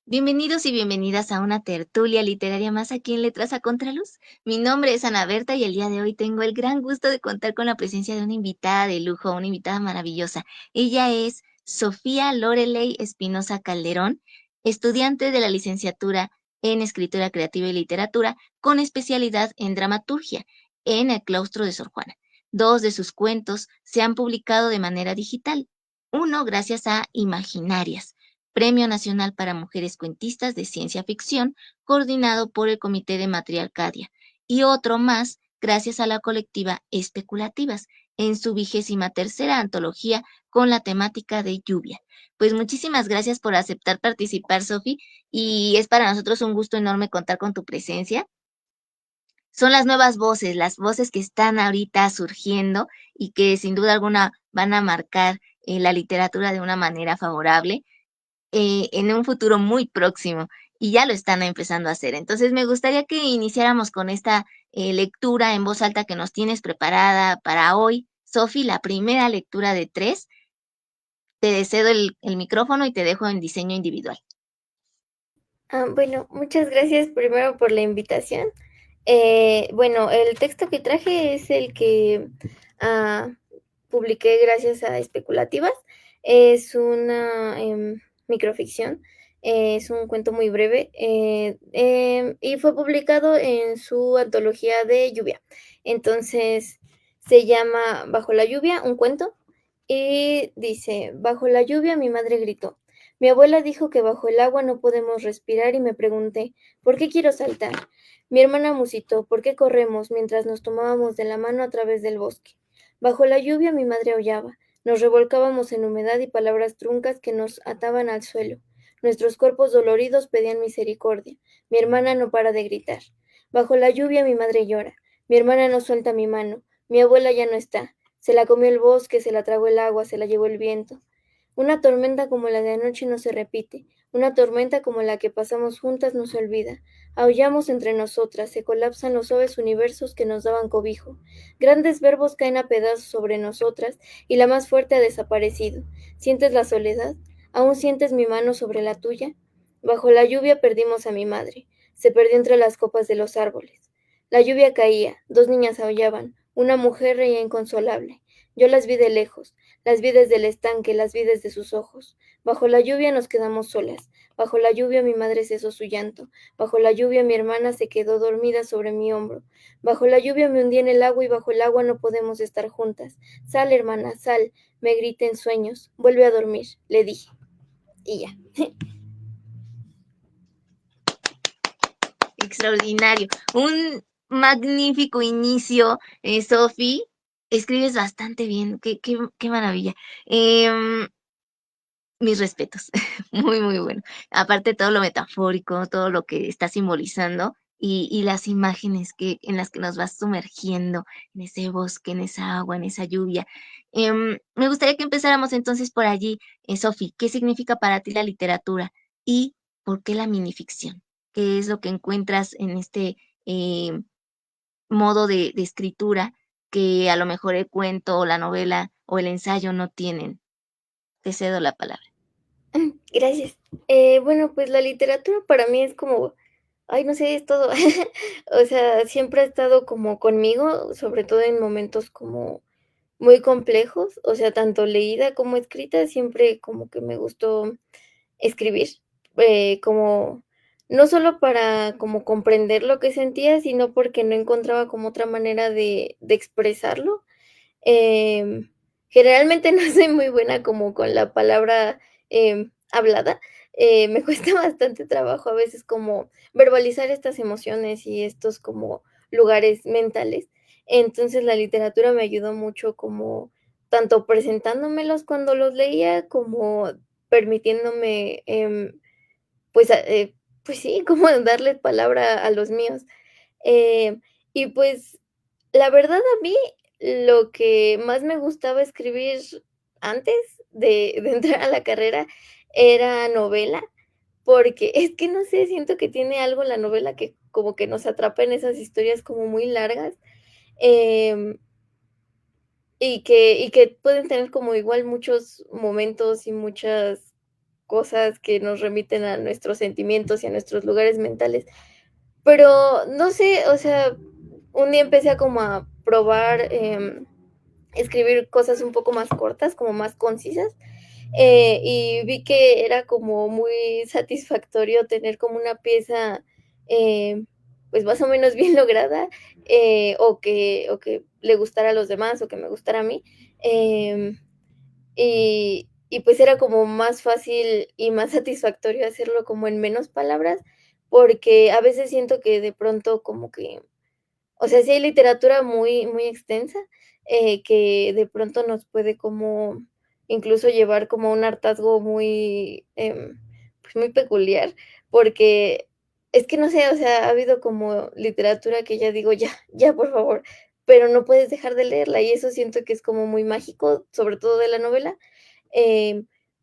Bienvenidos y bienvenidas a una tertulia literaria más aquí en Letras a Contraluz. Mi nombre es Ana Berta y el día de hoy tengo el gran gusto de contar con la presencia de una invitada de lujo, una invitada maravillosa. Ella es Sofía Loreley Espinosa Calderón, estudiante de la licenciatura en Escritura Creativa y Literatura con especialidad en dramaturgia en el Claustro de Sor Juana. Dos de sus cuentos se han publicado de manera digital. Uno gracias a Imaginarias, Premio Nacional para Mujeres Cuentistas de Ciencia Ficción, coordinado por el Comité de Matriarcadia, y otro más gracias a la colectiva Especulativas, en su 23ª antología con la temática de lluvia. Pues muchísimas gracias por aceptar participar, Sofi, y es para nosotros un gusto enorme contar con tu presencia. Son las voces que están ahorita surgiendo y que sin duda alguna van a marcar la literatura de una manera favorable en un futuro muy próximo y ya lo están empezando a hacer. Entonces me gustaría que iniciáramos con esta lectura en voz alta que nos tienes preparada para hoy. Sofi, la primera lectura de tres. Te cedo el micrófono y te dejo en diseño individual. Bueno, muchas gracias primero por la invitación. Bueno, el texto que traje es el que ah, publiqué gracias a Especulativas. Es una microficción, es un cuento muy breve y fue publicado en su antología de lluvia. Entonces se llama Bajo la lluvia, un cuento, y dice, bajo la lluvia mi madre gritó. Mi abuela dijo que bajo el agua no podemos respirar y me pregunté, ¿por qué quiero saltar? Mi hermana musitó, ¿por qué corremos mientras nos tomábamos de la mano a través del bosque? Bajo la lluvia mi madre aullaba. Nos revolcábamos en humedad y palabras truncas que nos ataban al suelo. Nuestros cuerpos doloridos pedían misericordia. Mi hermana no para de gritar. Bajo la lluvia mi madre llora. Mi hermana no suelta mi mano. Mi abuela ya no está. Se la comió el bosque, se la tragó el agua, se la llevó el viento. Una tormenta como la de anoche no se repite. Una tormenta como la que pasamos juntas no se olvida. Aullamos entre nosotras, se colapsan los suaves universos que nos daban cobijo. Grandes verbos caen a pedazos sobre nosotras y la más fuerte ha desaparecido. ¿Sientes la soledad? ¿Aún sientes mi mano sobre la tuya? Bajo la lluvia perdimos a mi madre. Se perdió entre las copas de los árboles. La lluvia caía, dos niñas aullaban, una mujer reía inconsolable. Yo las vi de lejos, las vi desde el estanque, las vi desde sus ojos. Bajo la lluvia nos quedamos solas. Bajo la lluvia mi madre cesó su llanto. Bajo la lluvia mi hermana se quedó dormida sobre mi hombro. Bajo la lluvia me hundí en el agua y bajo el agua no podemos estar juntas. Sal, hermana, sal, me grité en sueños. Vuelve a dormir, le dije. Y ya. Extraordinario. Un magnífico inicio, Sofi. Escribes bastante bien. Qué maravilla. Em, Mis respetos. Muy, muy bueno. Aparte todo lo metafórico, todo lo que está simbolizando y las imágenes en las que nos vas sumergiendo en ese bosque, en esa agua, en esa lluvia. Me gustaría que empezáramos entonces por allí, Sofi. ¿Qué significa para ti la literatura y por qué la minificción? ¿Qué es lo que encuentras en este em, modo de escritura que a lo mejor el cuento o la novela o el ensayo no tienen? Te cedo la palabra. Gracias. Bueno, pues la literatura para mí es como, ay, no sé, es todo. O sea, siempre ha estado como conmigo, sobre todo en momentos como muy complejos, o sea, tanto leída como escrita, siempre como que me gustó escribir, como no solo para como comprender lo que sentía, sino porque no encontraba como otra manera de expresarlo. Em, Generalmente no soy muy buena como con la palabra, hablada, me cuesta bastante trabajo a veces como verbalizar estas emociones y estos como lugares mentales. Entonces, la literatura me ayudó mucho como tanto presentándomelos cuando los leía, como permitiéndome, pues, pues sí, como darles palabra a los míos. Em, y pues, la verdad a mí lo que más me gustaba escribir antes de entrar a la carrera era novela, porque es que no sé, siento que tiene algo la novela que como que nos atrapa en esas historias como muy largas, em, y que pueden tener como igual muchos momentos y muchas, cosas que nos remiten a nuestros sentimientos y a nuestros lugares mentales. Pero no sé, o sea, un día empecé a como a probar, escribir cosas un poco más cortas, como más concisas, y vi que era como muy satisfactorio tener como una pieza, eh, pues, más o menos bien lograda, o que le gustara a los demás, o que me gustara a mí, y pues era como más fácil y más satisfactorio hacerlo como en menos palabras, porque a veces siento que de pronto como que, o sea, sí hay literatura muy extensa, que de pronto nos puede como incluso llevar como a un hartazgo muy, pues, muy peculiar, porque es que no sé, o sea, ha habido como literatura que ya digo: "Ya, ya, por favor", pero no puedes dejar de leerla, y eso siento que es como muy mágico, sobre todo de la novela,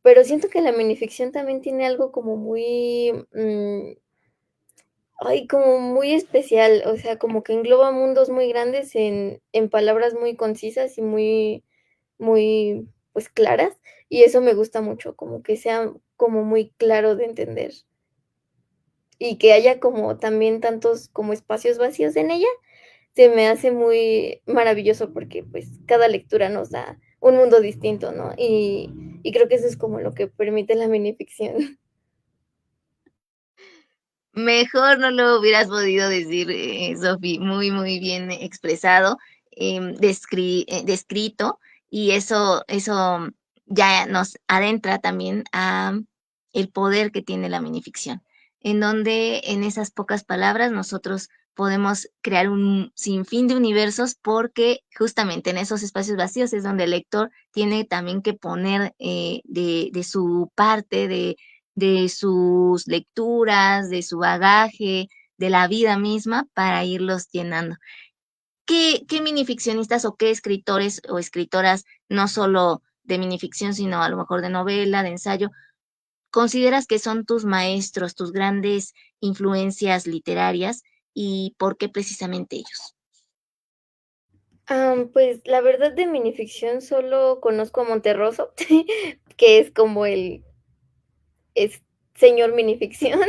pero siento que la minificción también tiene algo como muy, ay, como muy especial, o sea, como que engloba mundos muy grandes en palabras muy concisas y muy, pues, claras, y eso me gusta mucho, como que sea como muy claro de entender, y que haya como también tantos como espacios vacíos en ella, se me hace muy maravilloso porque, pues, cada lectura nos da un mundo distinto, ¿no? Y creo que eso es como lo que permite la minificción. Mejor no lo hubieras podido decir, Sofi, muy, muy bien expresado, descrito, y eso ya nos adentra también a el poder que tiene la minificción, en donde en esas pocas palabras nosotros podemos crear un sinfín de universos porque justamente en esos espacios vacíos es donde el lector tiene también que poner de su parte, de sus lecturas, de su bagaje, de la vida misma para irlos llenando. ¿Qué minificcionistas o qué escritores o escritoras, no solo de minificción, sino a lo mejor de novela, de ensayo, consideras que son tus maestros, tus grandes influencias literarias y por qué precisamente ellos? Pues, la verdad de minificción solo conozco a Monterroso, que es como el es señor minificción,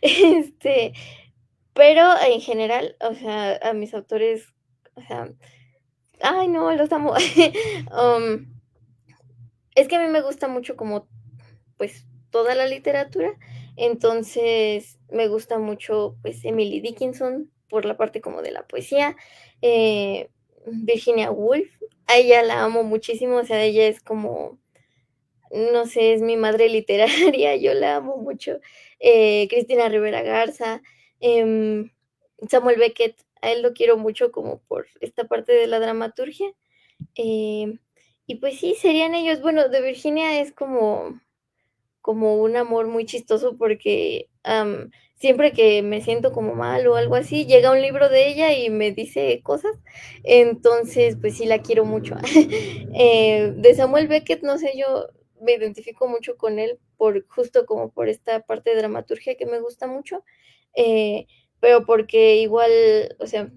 este, pero en general, o sea, a mis autores, o sea, ay no, los amo. Um, es que a mí me gusta mucho como, pues, toda la literatura, entonces me gusta mucho, pues, Emily Dickinson por la parte como de la poesía, Virginia Woolf, a ella la amo muchísimo, o sea, ella es como, no sé, es mi madre literaria, yo la amo mucho. Cristina Rivera Garza, em, Samuel Beckett, a él lo quiero mucho como por esta parte de la dramaturgia. Em, y pues sí, serían ellos. Bueno, de Virginia es como un amor muy chistoso porque, siempre que me siento como mal o algo así, llega un libro de ella y me dice cosas. Entonces, pues sí la quiero mucho. De Samuel Beckett, no sé, yo me identifico mucho con él por justo como por esta parte de dramaturgia que me gusta mucho, pero porque igual, o sea,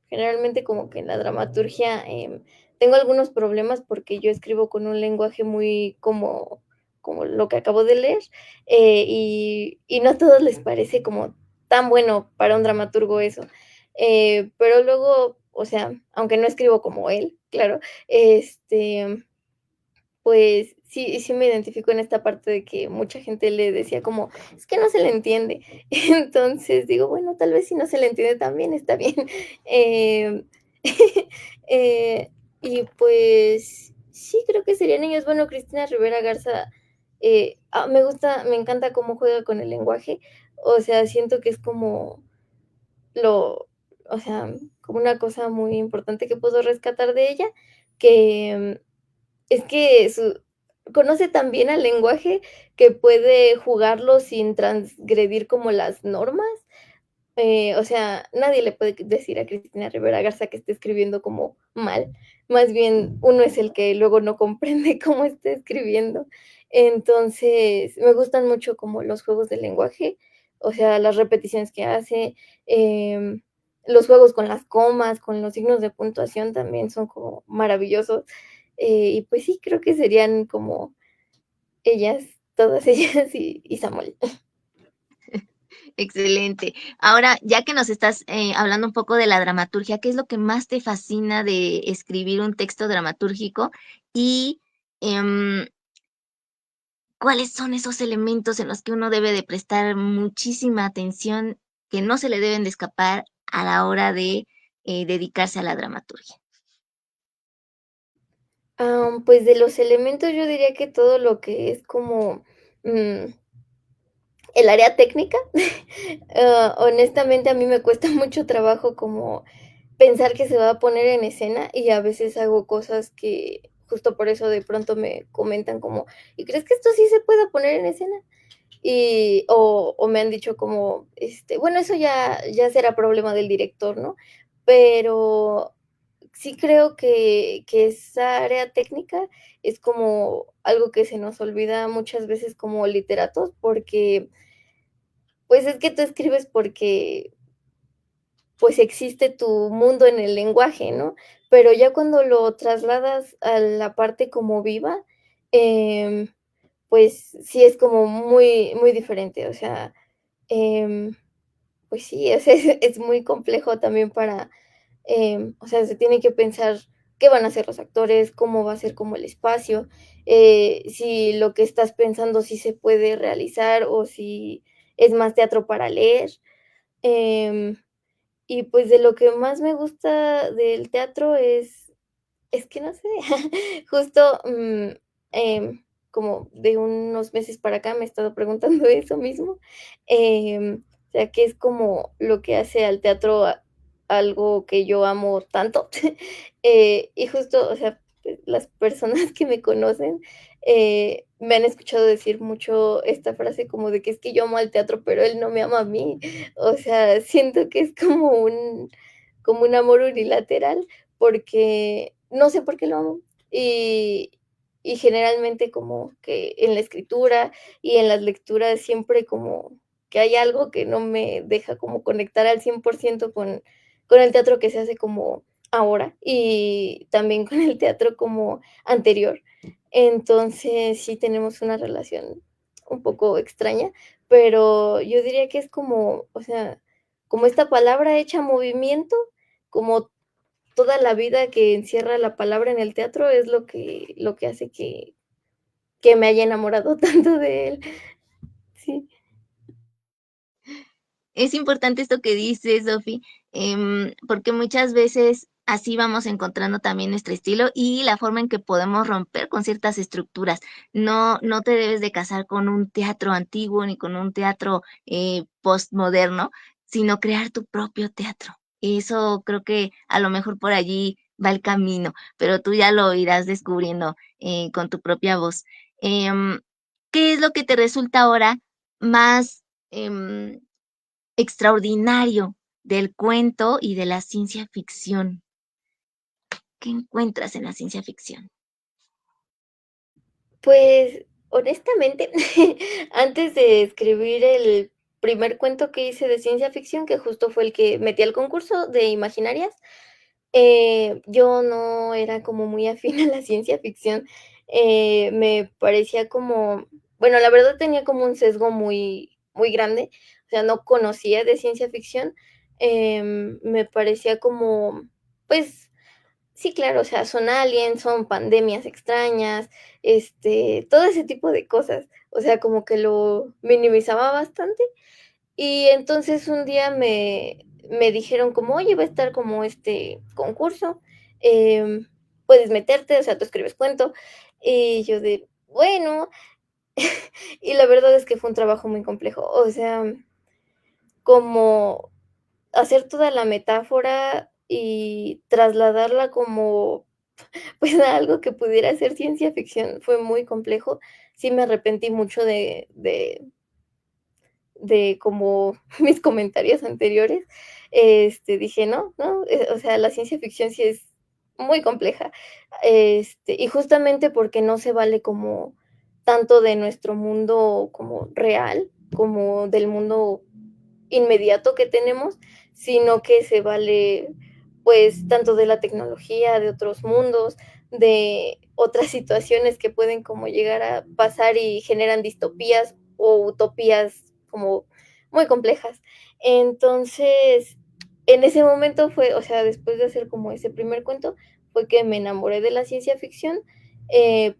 generalmente como que en la dramaturgia, tengo algunos problemas porque yo escribo con un lenguaje muy como lo que acabo de leer, y no a todos les parece como tan bueno para un dramaturgo eso. Pero luego, o sea, aunque no escribo como él, claro, pues sí me identifico en esta parte de que mucha gente le decía como: "Es que no se le entiende". Entonces digo: "Bueno, tal vez si no se le entiende también está bien". Em, eh, y pues sí, creo que serían ellos. Bueno, Cristina Rivera Garza, me encanta cómo juega con el lenguaje. O sea, siento que es como lo o sea, como una cosa muy importante que puedo rescatar de ella, que es que conoce tan bien al lenguaje que puede jugarlo sin transgredir como las normas. O sea, nadie le puede decir a Cristina Rivera Garza que esté escribiendo como mal, más bien uno es el que luego no comprende cómo está escribiendo. Entonces, me gustan mucho como los juegos del lenguaje, o sea, las repeticiones que hace, em, los juegos con las comas, con los signos de puntuación también son como maravillosos. Y pues sí, creo que serían como ellas. todas ellas y Samuel. Excelente. Ahora, ya que nos estás hablando un poco de la dramaturgia, ¿qué es lo que más te fascina de escribir un texto dramatúrgico? Y em, ¿cuáles son esos elementos en los que uno debe de prestar muchísima atención que no se le deben de escapar a la hora de dedicarse a la dramaturgia? Pues de los elementos yo diría que todo lo que es como, mm, el área técnica, honestamente a mí me cuesta mucho trabajo como pensar que se va a poner en escena y a veces hago cosas que justo por eso de pronto me comentan como: "¿Y crees que esto sí se pueda poner en escena?". O me han dicho como, bueno, eso ya será problema del director, ¿no? Pero sí creo que esa área técnica es como algo que se nos olvida muchas veces como literatos, porque, pues, es que tú escribes porque, pues, existe tu mundo en el lenguaje, ¿no? Pero ya cuando lo trasladas a la parte como viva, em, pues sí es como muy muy diferente, o sea, em, pues sí, o sea, es muy complejo también para, o sea, se tiene que pensar qué van a hacer los actores, cómo va a ser como el espacio, si lo que estás pensando sí se puede realizar o si es más teatro para leer. Em, y pues de lo que más me gusta del teatro es que no sé, justo, como de unos meses para acá me he estado preguntando eso mismo, o sea, ¿qué es como lo que hace al teatro algo que yo amo tanto? Y justo, o sea, pues, las personas que me conocen, me han escuchado decir mucho esta frase como de que es que yo amo al teatro, pero él no me ama a mí. O sea, siento que es como un amor unilateral, porque no sé por qué lo amo. Y y generalmente como que en la escritura y en las lecturas siempre como que hay algo que no me deja como conectar al 100% con el teatro que se hace como ahora y también con el teatro como anterior. Entonces, sí tenemos una relación un poco extraña, pero yo diría que es como, o sea, como esta palabra hecha movimiento, como toda la vida que encierra la palabra en el teatro es lo que hace que me haya enamorado tanto de él. Sí. Es importante esto que dices, Sofi, porque muchas veces así vamos encontrando también nuestro estilo y la forma en que podemos romper con ciertas estructuras. No te debes de casar con un teatro antiguo ni con un teatro postmoderno, sino crear tu propio teatro. Eso creo que a lo mejor por allí va el camino, pero tú ya lo irás descubriendo con tu propia voz. Em, ¿Qué es lo que te resulta ahora más extraordinario del cuento y de la ciencia ficción? ¿Qué encuentras en la ciencia ficción? Pues, honestamente, antes de escribir el primer cuento que hice de ciencia ficción, que justo fue el que metí al concurso de Imaginarias, yo no era como muy afín a la ciencia ficción, me parecía como, bueno, la verdad tenía como un sesgo muy muy grande, o sea, no conocía de ciencia ficción, me parecía como, pues, sí, claro, o sea, son aliens, son pandemias extrañas, todo ese tipo de cosas, o sea, como que lo minimizaba bastante. Y entonces un día me dijeron como: "Oye, va a estar como este concurso, em, puedes meterte, o sea, tú escribes cuento". Y yo de: "Bueno". Y la verdad es que fue un trabajo muy complejo, o sea, como hacer toda la metáfora y trasladarla como, pues, a algo que pudiera ser ciencia ficción fue muy complejo. Sí me arrepentí mucho de como mis comentarios anteriores, dije: "No, no, o sea, la ciencia ficción sí es muy compleja", y justamente porque no se vale como tanto de nuestro mundo como real, como del mundo inmediato que tenemos, sino que se vale, pues, tanto de la tecnología, de otros mundos, de otras situaciones que pueden como llegar a pasar y generan distopías o utopías como muy complejas. Entonces, en ese momento fue, o sea, después de hacer como ese primer cuento, fue que me enamoré de la ciencia ficción,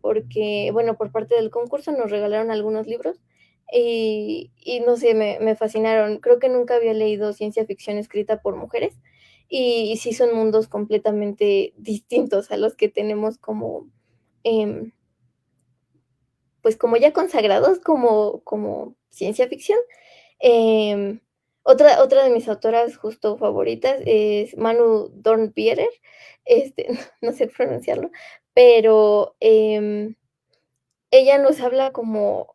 porque, bueno, por parte del concurso nos regalaron algunos libros y no sé, me fascinaron. Creo que nunca había leído ciencia ficción escrita por mujeres y sí son mundos completamente distintos a los que tenemos como, em, pues como ya consagrados como ciencia ficción. Eh, otra de mis autoras justo favoritas es Manu Dornbierer, no sé pronunciarlo, pero ella nos habla como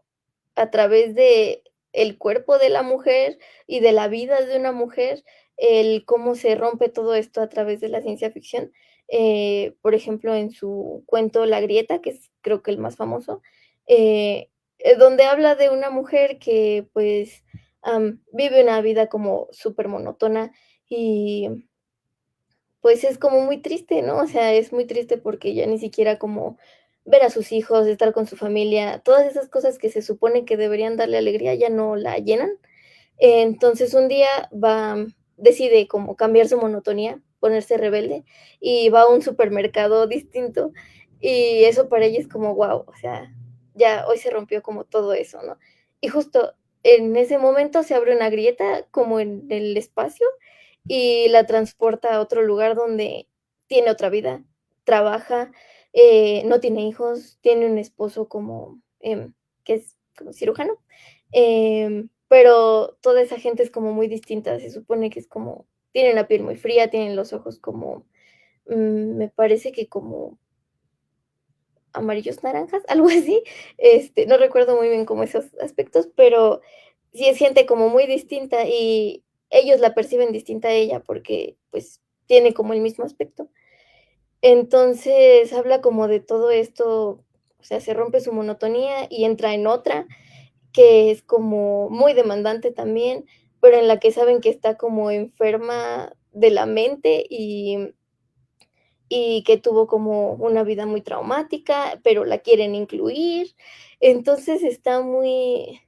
a través de el cuerpo de la mujer y de la vida de una mujer, el cómo se rompe todo esto a través de la ciencia ficción. Por ejemplo, en su cuento La grieta, que es creo que el más famoso, donde habla de una mujer que, pues, vive una vida como súper monótona y, pues, es como muy triste, ¿no? O sea, es muy triste porque ya ni siquiera como ver a sus hijos, estar con su familia, todas esas cosas que se supone que deberían darle alegría, ya no la llenan. Entonces, un día decide como cambiar su monotonía, ponerse rebelde, y va a un supermercado distinto, y eso para ella es como, guau, o sea, ya hoy se rompió como todo eso, ¿no? Y justo en ese momento se abre una grieta como en el espacio y la transporta a otro lugar donde tiene otra vida, trabaja, no tiene hijos, tiene un esposo como, que es como cirujano, pero toda esa gente es como muy distinta, se supone que es como, tienen la piel muy fría, tienen los ojos como, me parece que como amarillos naranjas, algo así, no recuerdo muy bien como esos aspectos, pero sí es gente como muy distinta y ellos la perciben distinta a ella porque, pues, tiene como el mismo aspecto. Entonces, habla como de todo esto, o sea, se rompe su monotonía y entra en otra, que es como muy demandante también, pero en la que saben que está como enferma de la mente y que tuvo como una vida muy traumática, pero la quieren incluir. Entonces está muy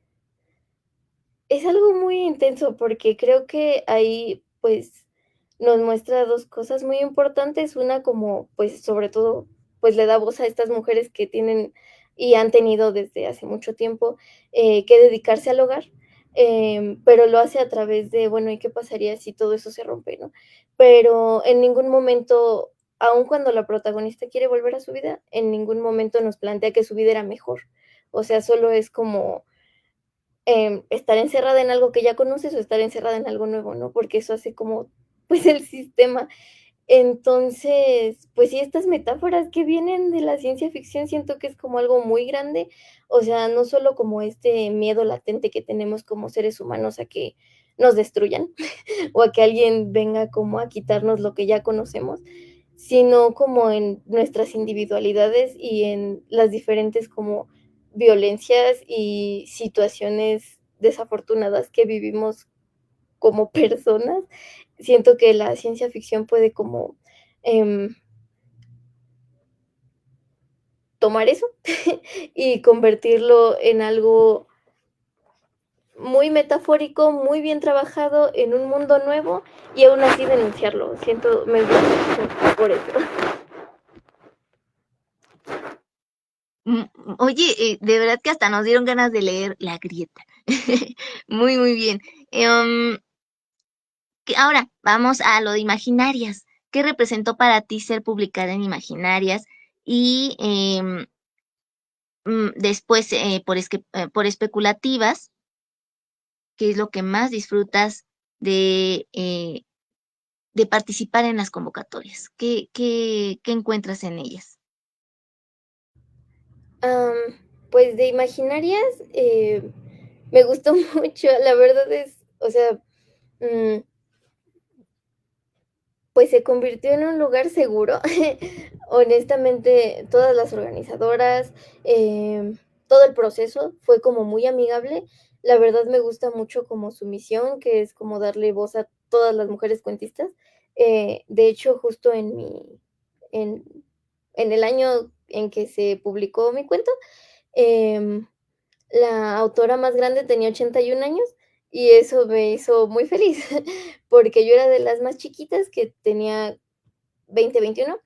es algo muy intenso, porque creo que ahí, pues, nos muestra 2 cosas muy importantes. Una, como, pues, sobre todo, pues, le da voz a estas mujeres que tienen y han tenido desde hace mucho tiempo, que dedicarse al hogar, pero lo hace a través de, bueno, ¿y qué pasaría si todo eso se rompe, no? Pero en ningún momento, aun cuando la protagonista quiere volver a su vida, en ningún momento nos plantea que su vida era mejor. O sea, solo es como estar encerrada en algo que ya conoces o estar encerrada en algo nuevo, ¿no? Porque eso hace como, pues, el sistema. Entonces, pues sí, estas metáforas que vienen de la ciencia ficción siento que es como algo muy grande, o sea, no solo como este miedo latente que tenemos como seres humanos a que nos destruyan o a que alguien venga como a quitarnos lo que ya conocemos, sino como en nuestras individualidades y en las diferentes como violencias y situaciones desafortunadas que vivimos como personas. Siento que la ciencia ficción puede como, em, tomar eso y convertirlo en algo muy metafórico, muy bien trabajado en un mundo nuevo y aún así denunciarlo. Siento me gusta mucho por eso. Oye, de verdad que hasta nos dieron ganas de leer La Grieta. Muy, muy bien. Em, Ahora vamos a lo de Imaginarias. ¿Qué representó para ti ser publicada en Imaginarias? Y después, por especulativas, ¿qué es lo que más disfrutas de participar en las convocatorias? ¿Qué encuentras en ellas? Am, pues de Imaginarias, me gustó mucho, la verdad es, o sea, mm, pues se convirtió en un lugar seguro. Honestamente, todas las organizadoras, todo el proceso fue como muy amigable. La verdad me gusta mucho como su misión, que es como darle voz a todas las mujeres cuentistas. De hecho, justo en mi, en, en el año en que se publicó mi cuento, em, la autora más grande tenía 81 años y eso me hizo muy feliz, porque yo era de las más chiquitas que tenía 20, 21,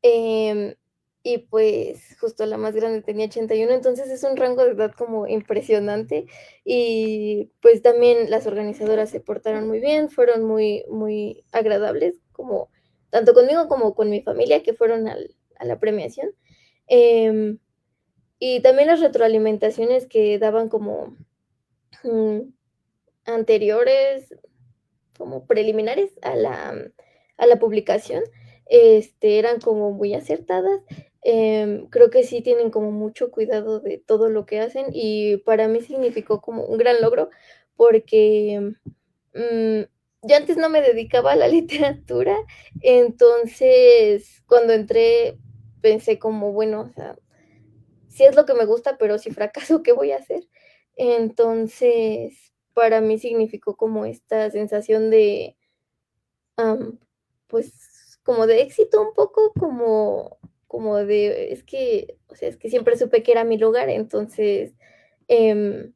em, y pues justo la más grande tenía 81, entonces es un rango de edad como impresionante y pues también las organizadoras se portaron muy bien, fueron muy, muy agradables, como tanto conmigo como con mi familia que fueron a la premiación. Em, y también las retroalimentaciones que daban como mm, anteriores, como preliminares a la publicación, eran como muy acertadas. Creo que sí tienen como mucho cuidado de todo lo que hacen y para mí significó como un gran logro porque mm, yo antes no me dedicaba a la literatura, entonces cuando entré pensé como, bueno, o sea, sí es lo que me gusta, pero si fracaso, ¿qué voy a hacer? Entonces, para mí significó como esta sensación de, am, pues, como de éxito un poco, como de, es que, o sea, es que siempre supe que era mi lugar, entonces, em,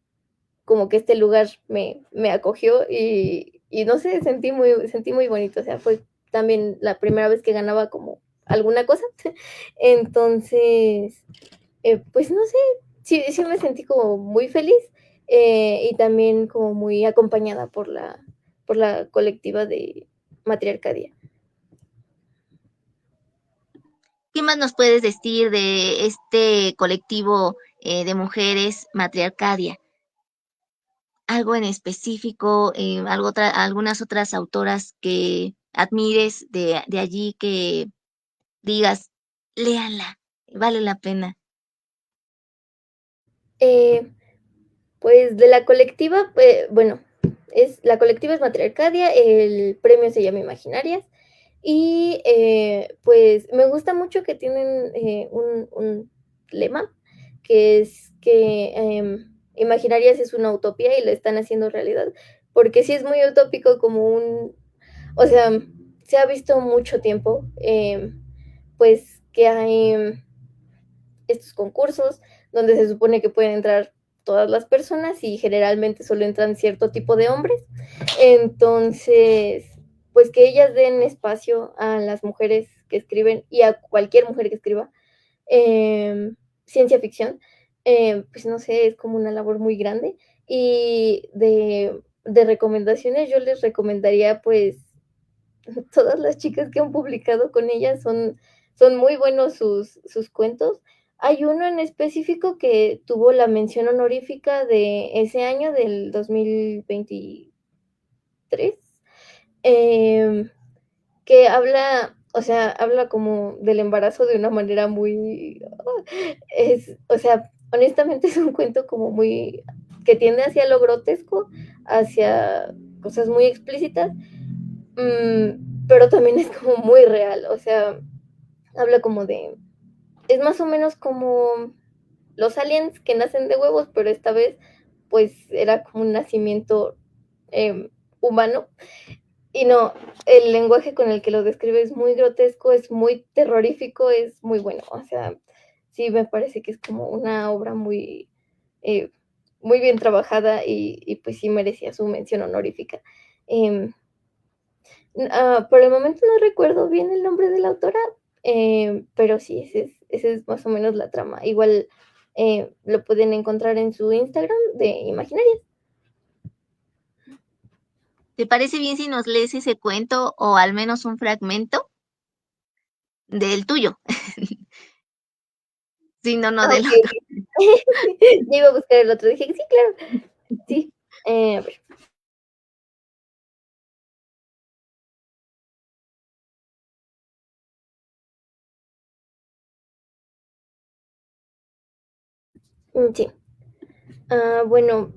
como que este lugar me acogió y no sé, sentí muy bonito, o sea, fue también la primera vez que ganaba como alguna cosa, entonces, pues no sé, sí me sentí como muy feliz y también como muy acompañada por la colectiva de Matriarcadia. ¿Qué más nos puedes decir de este colectivo de mujeres Matriarcadia? ¿Algo en específico, algunas otras autoras que admires de allí que digas, léanla, vale la pena? Eh, pues de la colectiva, bueno, la colectiva es Matriarcadia, el premio se llama Imaginarias y pues me gusta mucho que tienen un lema que es que Imaginarias es una utopía y la están haciendo realidad, porque sí es muy utópico como o sea, se ha visto mucho tiempo, pues que hay estos concursos donde se supone que pueden entrar todas las personas y generalmente solo entran cierto tipo de hombres. Entonces, pues que ellas den espacio a las mujeres que escriben y a cualquier mujer que escriba ciencia ficción, pues no sé, es como una labor muy grande. Y de recomendaciones, yo les recomendaría pues todas las chicas que han publicado con ella son muy buenos sus cuentos. Hay uno en específico que tuvo la mención honorífica de ese año, del 2023, eh, que habla, o sea, habla como del embarazo de una manera muy, o sea, honestamente es un cuento como muy, que tiende hacia lo grotesco, hacia cosas muy explícitas, pero también es como muy real, o sea, habla como de, es más o menos como los aliens que nacen de huevos, pero esta vez pues era como un nacimiento humano. Y no, el lenguaje con el que lo describe es muy grotesco, es muy terrorífico, es muy bueno. O sea, sí me parece que es como una obra muy, eh, muy bien trabajada y pues sí merecía su mención honorífica. Eh, por el momento no recuerdo bien el nombre de la autora, pero sí, ese es más o menos la trama. Igual lo pueden encontrar en su Instagram de Imaginarias. ¿Te parece bien si nos lees ese cuento o al menos un fragmento del tuyo? Sí, no, no Ah, del ok, otro. ok. Yo iba a buscar el otro, dije, sí, claro, sí. A ver, sí. Bueno,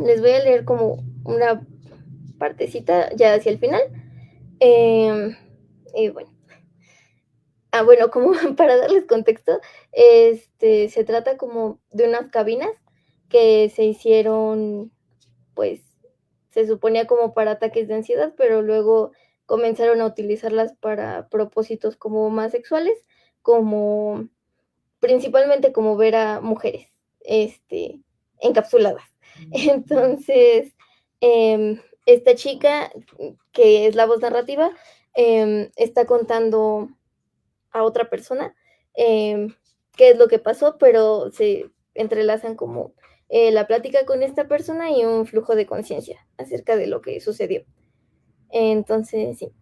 les voy a leer como una partecita ya hacia el final. Em, y bueno, bueno, como para darles contexto, se trata como de unas cabinas que se hicieron, pues, se suponía como para ataques de ansiedad, pero luego comenzaron a utilizarlas para propósitos como más sexuales, como principalmente como ver a mujeres, encapsuladas. Entonces, esta chica, que es la voz narrativa, está contando a otra persona, qué es lo que pasó, pero se entrelazan como la plática con esta persona y un flujo de conciencia acerca de lo que sucedió. Entonces, sí.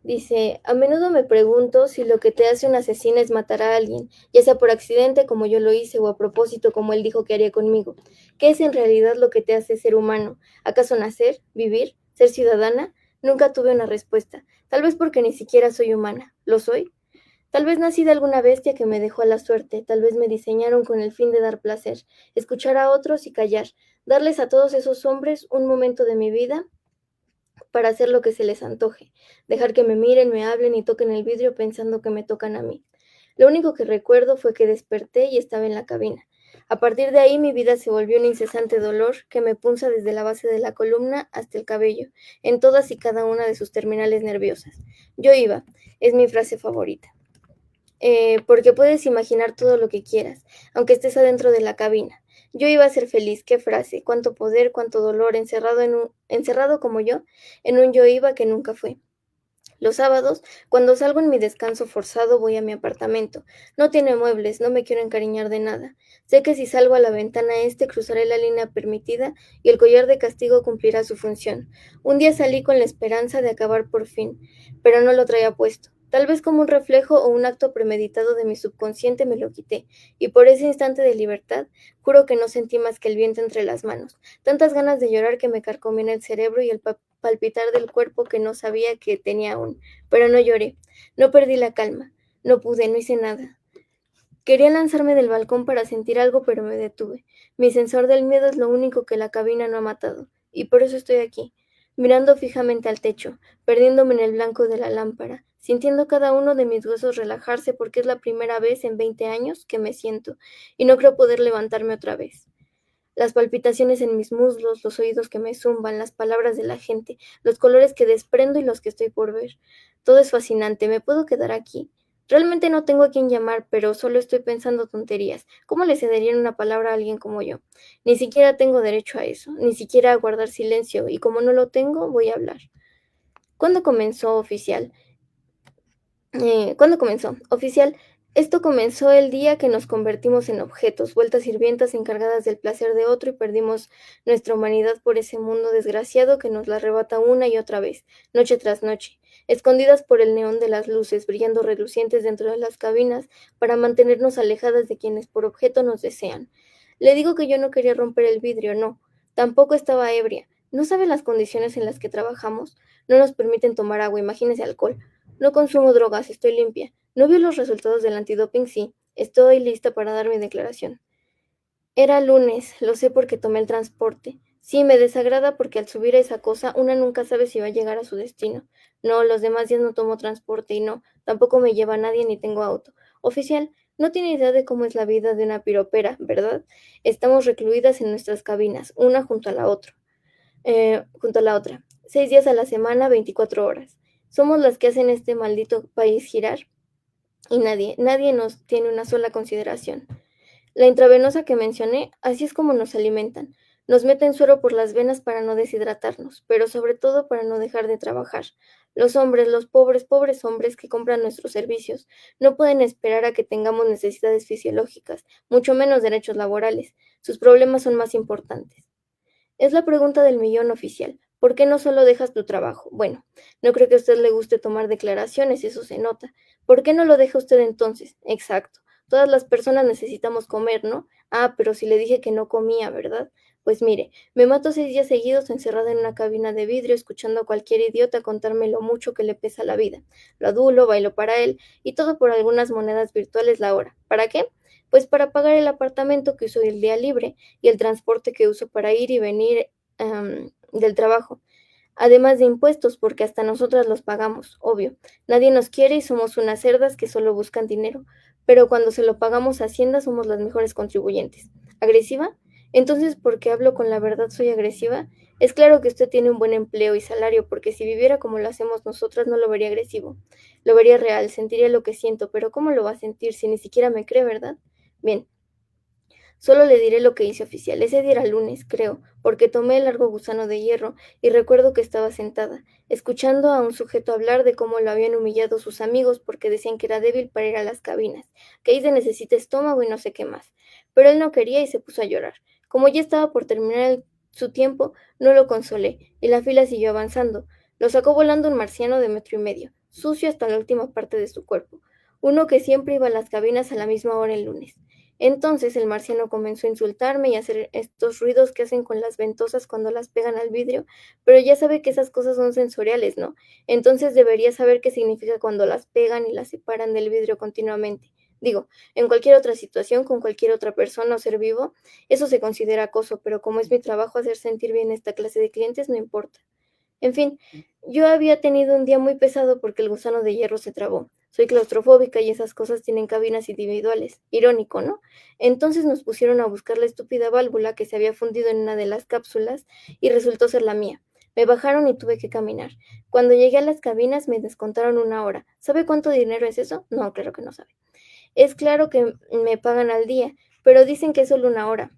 Dice, a menudo me pregunto si lo que te hace un asesino es matar a alguien, ya sea por accidente como yo lo hice o a propósito como él dijo que haría conmigo. ¿Qué es en realidad lo que te hace ser humano? ¿Acaso nacer, vivir, ser ciudadana? Nunca tuve una respuesta. Tal vez porque ni siquiera soy humana. ¿Lo soy? Tal vez nací de alguna bestia que me dejó a la suerte, tal vez me diseñaron con el fin de dar placer, escuchar a otros y callar, darles a todos esos hombres un momento de mi vida para hacer lo que se les antoje, dejar que me miren, me hablen y toquen el vidrio pensando que me tocan a mí. Lo único que recuerdo fue que desperté y estaba en la cabina. A partir de ahí mi vida se volvió un incesante dolor que me punza desde la base de la columna hasta el cabello, en todas y cada una de sus terminales nerviosas. Yo iba, es mi frase favorita. Porque puedes imaginar todo lo que quieras, aunque estés adentro de la cabina. Yo iba a ser feliz, qué frase, cuánto poder, cuánto dolor, encerrado como yo, en un yo iba que nunca fue. Los sábados, cuando salgo en mi descanso forzado, voy a mi apartamento. No tiene muebles, no me quiero encariñar de nada. Sé que si salgo a la ventana cruzaré la línea permitida y el collar de castigo cumplirá su función. Un día salí con la esperanza de acabar por fin, pero no lo traía puesto. Tal vez como un reflejo o un acto premeditado de mi subconsciente me lo quité, y por ese instante de libertad, juro que no sentí más que el viento entre las manos, tantas ganas de llorar que me carcomían el cerebro y el palpitar del cuerpo que no sabía que tenía aún, pero no lloré, no perdí la calma, no pude, no hice nada. Quería lanzarme del balcón para sentir algo, pero me detuve. Mi sensor del miedo es lo único que la cabina no ha matado, y por eso estoy aquí, mirando fijamente al techo, perdiéndome en el blanco de la lámpara, sintiendo cada uno de mis huesos relajarse porque es la primera vez en 20 años que me siento, y no creo poder levantarme otra vez. Las palpitaciones en mis muslos, los oídos que me zumban, las palabras de la gente, los colores que desprendo y los que estoy por ver. Todo es fascinante, ¿me puedo quedar aquí? Realmente no tengo a quién llamar, pero solo estoy pensando tonterías. ¿Cómo le cederían una palabra a alguien como yo? Ni siquiera tengo derecho a eso, ni siquiera a guardar silencio, y como no lo tengo, voy a hablar. ¿Cuándo comenzó oficial? ¿Cuándo comenzó? Oficial, esto comenzó el día que nos convertimos en objetos, vueltas sirvientas encargadas del placer de otro y perdimos nuestra humanidad por ese mundo desgraciado que nos la arrebata una y otra vez, noche tras noche, escondidas por el neón de las luces, brillando relucientes dentro de las cabinas para mantenernos alejadas de quienes por objeto nos desean. Le digo que yo no quería romper el vidrio, no, tampoco estaba ebria. ¿No sabe las condiciones en las que trabajamos? No nos permiten tomar agua, imagínese alcohol. No consumo drogas, estoy limpia. ¿No vio los resultados del antidoping? Sí, estoy lista para dar mi declaración. Era lunes, lo sé porque tomé el transporte. Sí, me desagrada porque al subir a esa cosa una nunca sabe si va a llegar a su destino. No, los demás días no tomo transporte y no, tampoco me lleva nadie ni tengo auto. Oficial, no tiene idea de cómo es la vida de una piropera, ¿verdad? Estamos recluidas en nuestras cabinas, una junto a la otra. 6 días a la semana, 24 horas. Somos las que hacen este maldito país girar y nadie nos tiene una sola consideración. La intravenosa que mencioné, así es como nos alimentan. Nos meten suero por las venas para no deshidratarnos, pero sobre todo para no dejar de trabajar. Los hombres, los pobres, pobres hombres que compran nuestros servicios, no pueden esperar a que tengamos necesidades fisiológicas, mucho menos derechos laborales. Sus problemas son más importantes. Es la pregunta del millón oficial. ¿Por qué no solo dejas tu trabajo? Bueno, no creo que a usted le guste tomar declaraciones, eso se nota. ¿Por qué no lo deja usted entonces? Exacto. Todas las personas necesitamos comer, ¿no? Ah, pero si le dije que no comía, ¿verdad? Pues mire, me mato 6 días seguidos encerrada en una cabina de vidrio escuchando a cualquier idiota contarme lo mucho que le pesa la vida. Lo adulo, bailo para él y todo por algunas monedas virtuales la hora. ¿Para qué? Pues para pagar el apartamento que uso el día libre y el transporte que uso para ir y venir del trabajo. Además de impuestos, porque hasta nosotras los pagamos, obvio. Nadie nos quiere y somos unas cerdas que solo buscan dinero. Pero cuando se lo pagamos a Hacienda somos las mejores contribuyentes. ¿Agresiva? Entonces, ¿por qué hablo con la verdad soy agresiva? Es claro que usted tiene un buen empleo y salario, porque si viviera como lo hacemos nosotras no lo vería agresivo. Lo vería real, sentiría lo que siento, pero ¿cómo lo va a sentir si ni siquiera me cree, verdad? Bien, solo le diré lo que hice oficial. Ese día era lunes, creo, porque tomé el largo gusano de hierro y recuerdo que estaba sentada, escuchando a un sujeto hablar de cómo lo habían humillado sus amigos porque decían que era débil para ir a las cabinas, que ahí se necesita estómago y no sé qué más. Pero él no quería y se puso a llorar. Como ya estaba por terminar su tiempo, no lo consolé y la fila siguió avanzando. Lo sacó volando un marciano de 1,5 metros, sucio hasta la última parte de su cuerpo, uno que siempre iba a las cabinas a la misma hora el lunes. Entonces el marciano comenzó a insultarme y a hacer estos ruidos que hacen con las ventosas cuando las pegan al vidrio, pero ya sabe que esas cosas son sensoriales, ¿no? Entonces debería saber qué significa cuando las pegan y las separan del vidrio continuamente. Digo, en cualquier otra situación, con cualquier otra persona o ser vivo, eso se considera acoso, pero como es mi trabajo hacer sentir bien esta clase de clientes, no importa. En fin, yo había tenido un día muy pesado porque el gusano de hierro se trabó. Soy claustrofóbica y esas cosas tienen cabinas individuales. Irónico, ¿no? Entonces nos pusieron a buscar la estúpida válvula que se había fundido en una de las cápsulas y resultó ser la mía. Me bajaron y tuve que caminar. Cuando llegué a las cabinas me descontaron 1 hora. ¿Sabe cuánto dinero es eso? No, claro que no sabe. Es claro que me pagan al día, pero dicen que es solo 1 hora.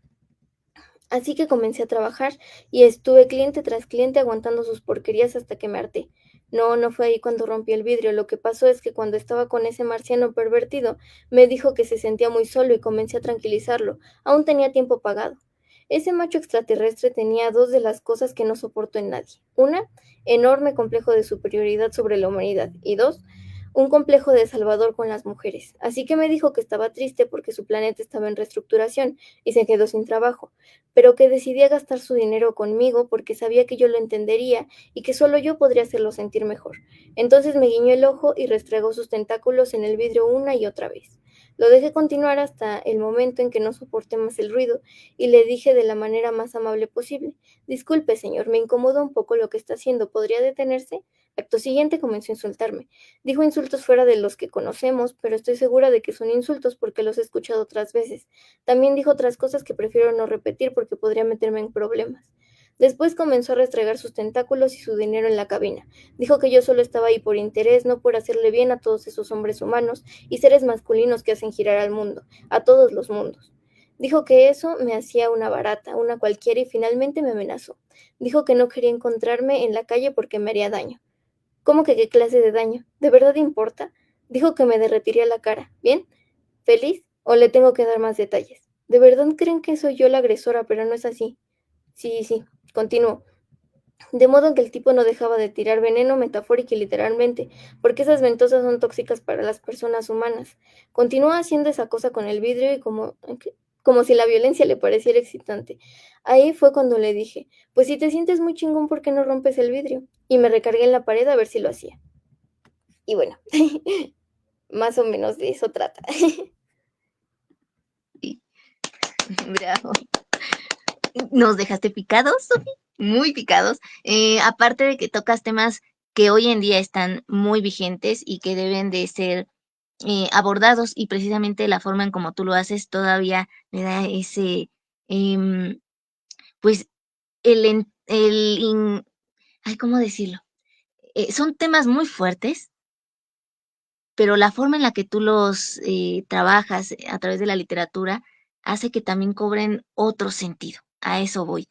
Así que comencé a trabajar y estuve cliente tras cliente aguantando sus porquerías hasta que me harté. No, no fue ahí cuando rompí el vidrio. Lo que pasó es que cuando estaba con ese marciano pervertido, me dijo que se sentía muy solo y comencé a tranquilizarlo. Aún tenía tiempo pagado. Ese macho extraterrestre tenía dos de las cosas que no soporto en nadie. Una, enorme complejo de superioridad sobre la humanidad. Y dos, un complejo de salvador con las mujeres. Así que me dijo que estaba triste porque su planeta estaba en reestructuración y se quedó sin trabajo, pero que decidía gastar su dinero conmigo porque sabía que yo lo entendería y que solo yo podría hacerlo sentir mejor. Entonces me guiñó el ojo y restregó sus tentáculos en el vidrio una y otra vez. Lo dejé continuar hasta el momento en que no soporté más el ruido y le dije de la manera más amable posible: disculpe, señor, me incomoda un poco lo que está haciendo, ¿podría detenerse? Acto siguiente comenzó a insultarme. Dijo insultos fuera de los que conocemos, pero estoy segura de que son insultos porque los he escuchado otras veces. También dijo otras cosas que prefiero no repetir porque podría meterme en problemas. Después comenzó a restregar sus tentáculos y su dinero en la cabina. Dijo que yo solo estaba ahí por interés, no por hacerle bien a todos esos hombres humanos y seres masculinos que hacen girar al mundo, a todos los mundos. Dijo que eso me hacía una barata, una cualquiera, y finalmente me amenazó. Dijo que no quería encontrarme en la calle porque me haría daño. ¿Cómo que qué clase de daño? ¿De verdad importa? Dijo que me derretiría la cara. ¿Bien? ¿Feliz? ¿O le tengo que dar más detalles? ¿De verdad creen que soy yo la agresora, pero no es así? Sí, sí, continuó. De modo en que el tipo no dejaba de tirar veneno metafórica y literalmente, porque esas ventosas son tóxicas para las personas humanas. Continuó haciendo esa cosa con el vidrio y como si la violencia le pareciera excitante. Ahí fue cuando le dije: pues si te sientes muy chingón, ¿por qué no rompes el vidrio? Y me recargué en la pared a ver si lo hacía. Y bueno, más o menos de eso trata. Sí, bravo. Nos dejaste picados, Sofi, muy picados. Aparte de que tocas temas que hoy en día están muy vigentes y que deben de ser abordados, y precisamente la forma en como tú lo haces todavía le da ese, em, pues, ay, ¿cómo decirlo? Son temas muy fuertes, pero la forma en la que tú los trabajas a través de la literatura hace que también cobren otro sentido. A eso voy.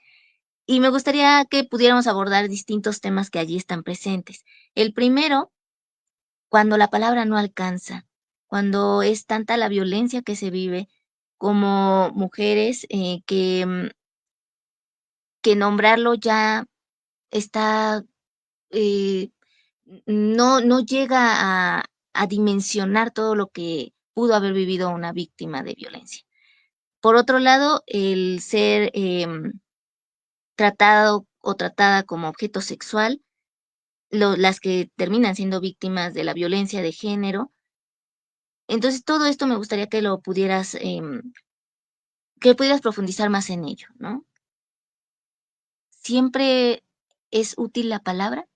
Y me gustaría que pudiéramos abordar distintos temas que allí están presentes. El primero, cuando la palabra no alcanza, cuando es tanta la violencia que se vive como mujeres, que nombrarlo ya está, eh, no llega a dimensionar todo lo que pudo haber vivido una víctima de violencia. Por otro lado, el ser tratado o tratada como objeto sexual, las que terminan siendo víctimas de la violencia de género. Entonces, todo esto me gustaría que lo pudieras, que pudieras profundizar más en ello, ¿no? Siempre es útil la palabra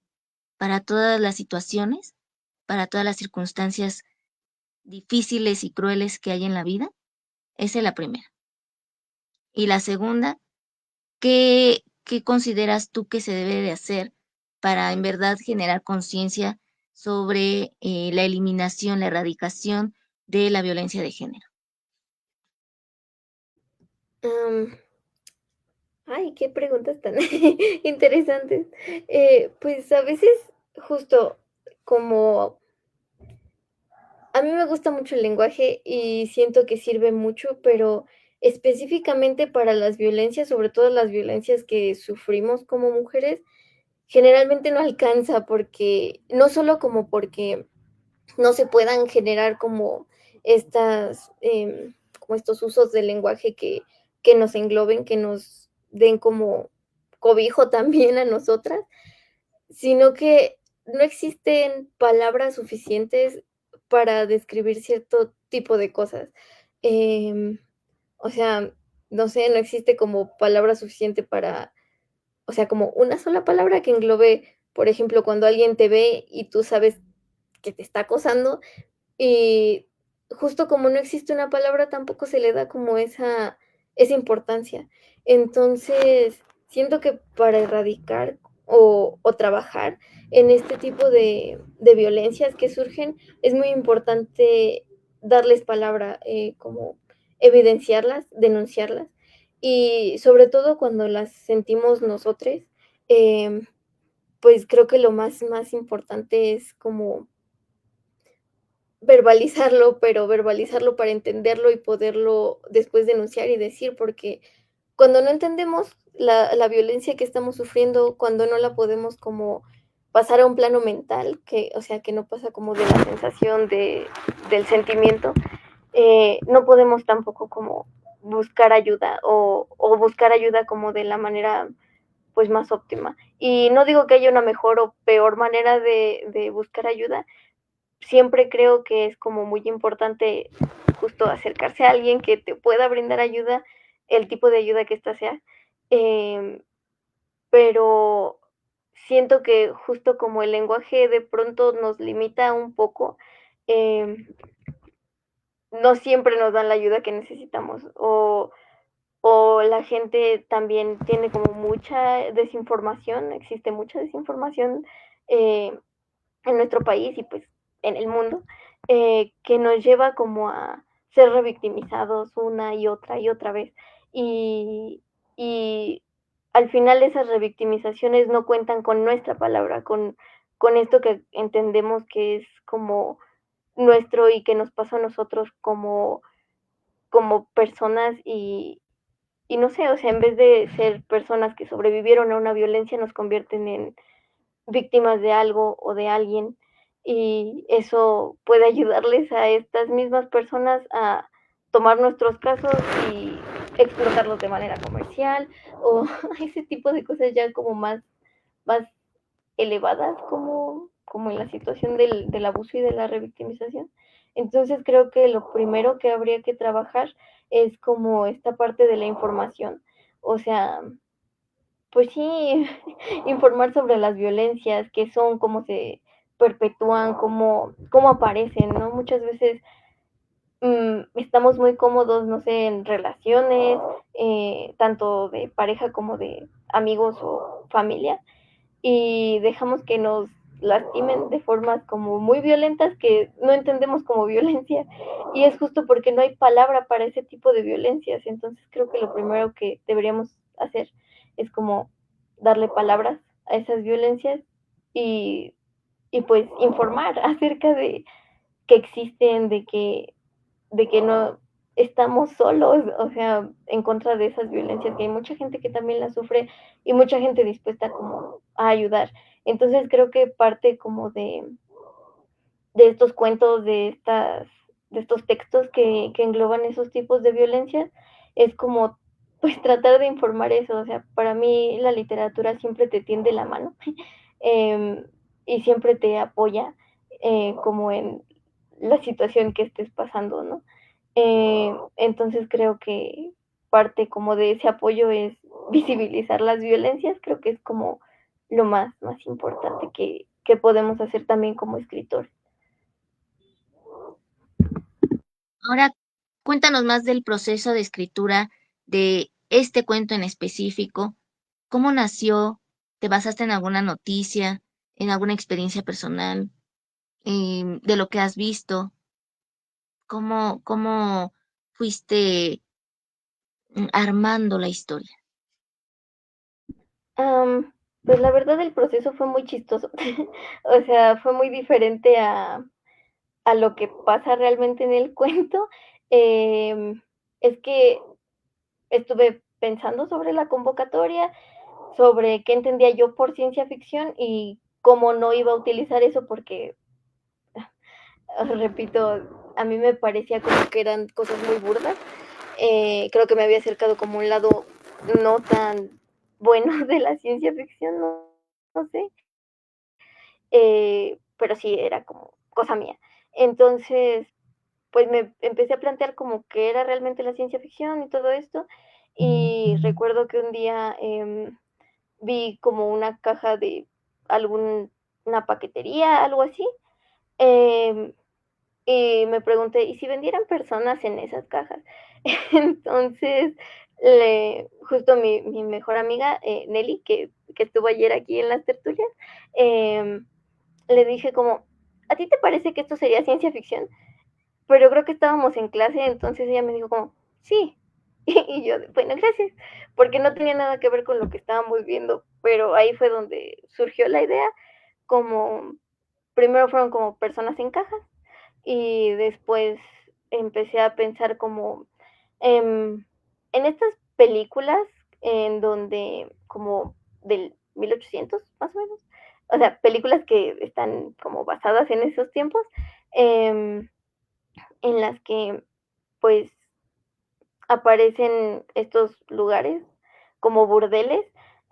para todas las situaciones, para todas las circunstancias difíciles y crueles que hay en la vida. Esa es la primera. Y la segunda, ¿qué consideras tú que se debe de hacer para en verdad generar conciencia sobre la eliminación, la erradicación de la violencia de género? Am, ay, qué preguntas tan interesantes. Pues, a veces, justo como a mí me gusta mucho el lenguaje y siento que sirve mucho, pero específicamente para las violencias, sobre todo las violencias que sufrimos como mujeres, generalmente no alcanza porque no solo como porque no se puedan generar como estas, como estos usos del lenguaje que nos engloben, que nos den como cobijo también a nosotras, sino que no existen palabras suficientes para describir cierto tipo de cosas. Em, o sea, no sé, no existe como palabra suficiente para, o sea, como una sola palabra que englobe, por ejemplo, cuando alguien te ve y tú sabes que te está acosando, y justo como no existe una palabra, tampoco se le da como esa importancia. Entonces, siento que para erradicar o trabajar en este tipo de violencias que surgen, es muy importante darles palabra, como evidenciarlas, denunciarlas, y sobre todo cuando las sentimos nosotros, em, pues creo que lo más importante es como verbalizarlo, pero verbalizarlo para entenderlo y poderlo después denunciar y decir, porque cuando no entendemos la violencia que estamos sufriendo, cuando no la podemos como pasar a un plano mental, que, o sea, que no pasa como de la sensación del sentimiento, no podemos tampoco como buscar ayuda o buscar ayuda como de la manera pues más óptima. Y no digo que haya una mejor o peor manera de buscar ayuda, siempre creo que es como muy importante justo acercarse a alguien que te pueda brindar ayuda, el tipo de ayuda que ésta sea. Em, pero siento que justo como el lenguaje de pronto nos limita un poco, em, no siempre nos dan la ayuda que necesitamos o la gente también tiene como mucha desinformación, existe mucha desinformación eh, en nuestro país y pues en el mundo, que nos lleva como a ser revictimizados una y otra vez. Y, y al final esas revictimizaciones no cuentan con nuestra palabra, con esto que entendemos que es como nuestro y que nos pasó a nosotros como personas y no sé, o sea, en vez de ser personas que sobrevivieron a una violencia, nos convierten en víctimas de algo o de alguien y eso puede ayudarles a estas mismas personas a tomar nuestros casos y explotarlos de manera comercial o ese tipo de cosas ya como más elevadas como en la situación del abuso y de la revictimización. Entonces creo que lo primero que habría que trabajar es como esta parte de la información. O sea, pues sí, informar sobre las violencias, qué son, cómo se perpetúan, cómo aparecen, ¿no? Muchas veces estamos muy cómodos, no sé, en relaciones, tanto de pareja como de amigos o familia, y dejamos que nos lastimen de formas como muy violentas que no entendemos como violencia y es justo porque no hay palabra para ese tipo de violencias. Entonces creo que lo primero que deberíamos hacer es como darle palabras a esas violencias y, y pues informar acerca de que existen, de que no estamos solos, o sea, en contra de esas violencias, que hay mucha gente que también las sufre y mucha gente dispuesta como a ayudar. Entonces creo que parte como de estos cuentos, de estos textos que engloban esos tipos de violencia, es como pues tratar de informar eso. O sea, para mí la literatura siempre te tiende la mano eh, y siempre te apoya como en la situación que estés pasando, ¿no? Entonces creo que parte como de ese apoyo es visibilizar las violencias, creo que es como lo más importante que podemos hacer también como escritores. Ahora, cuéntanos más del proceso de escritura de este cuento en específico. ¿Cómo nació? ¿Te basaste en alguna noticia, en alguna experiencia personal, de lo que has visto? ¿Cómo fuiste armando la historia? Am, pues la verdad el proceso fue muy chistoso. O sea, fue muy diferente a lo que pasa realmente en el cuento. Em, es que estuve pensando sobre la convocatoria, sobre qué entendía yo por ciencia ficción y cómo no iba a utilizar eso porque, repito, a mí me parecía como que eran cosas muy burdas. Creo que me había acercado como un lado no tan bueno de la ciencia ficción, no, no sé, pero sí era como cosa mía. Entonces, pues me empecé a plantear como qué era realmente la ciencia ficción y todo esto. Y recuerdo que un día vi como una caja de alguna paquetería, algo así. eh, y me pregunté, ¿y si vendieran personas en esas cajas? Entonces, justo mi mejor amiga, Nelly, que estuvo ayer aquí en las tertulias, eh, le dije como, ¿a ti te parece que esto sería ciencia ficción? Pero creo que estábamos en clase, entonces ella me dijo como, sí. Y yo, bueno, gracias, porque no tenía nada que ver con lo que estábamos viendo, pero ahí fue donde surgió la idea, como, primero fueron como personas en cajas, y después empecé a pensar como en estas películas en donde como del 1800 más o menos, o sea, películas que están como basadas en esos tiempos, eh, en las que pues aparecen estos lugares como burdeles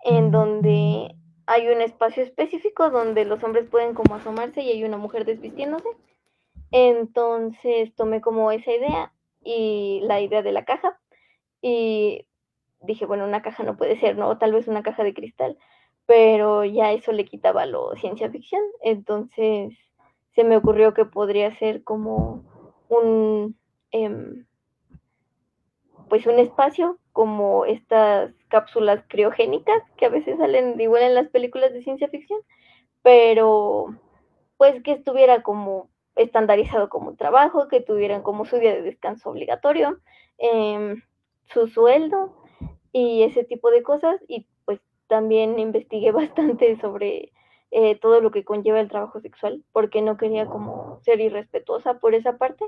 en donde hay un espacio específico donde los hombres pueden como asomarse y hay una mujer desvistiéndose. Entonces tomé como esa idea y la idea de la caja y dije, bueno, una caja no puede ser, ¿no? Tal vez una caja de cristal, pero ya eso le quitaba lo ciencia ficción. Entonces se me ocurrió que podría ser como un, eh, pues un espacio como estas cápsulas criogénicas que a veces salen igual en las películas de ciencia ficción, pero pues que estuviera como estandarizado como un trabajo, que tuvieran como su día de descanso obligatorio, eh, su sueldo y ese tipo de cosas. Y pues también investigué bastante sobre todo lo que conlleva el trabajo sexual, porque no quería como ser irrespetuosa por esa parte,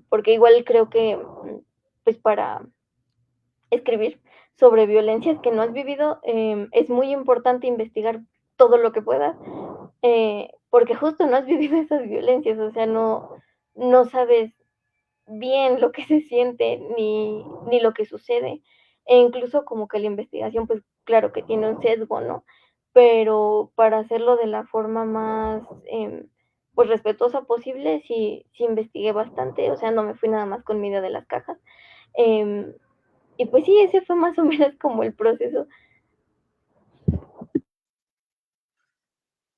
porque igual creo que pues para escribir sobre violencias que no has vivido, es muy importante investigar todo lo que puedas, porque justo no has vivido esas violencias, o sea, no sabes bien lo que se siente ni lo que sucede. E incluso como que la investigación, pues claro que tiene un sesgo, ¿no? Pero para hacerlo de la forma más, pues respetuosa posible, sí investigué bastante, o sea, no me fui nada más con mi idea de las cajas. Eh, y pues sí, ese fue más o menos como el proceso.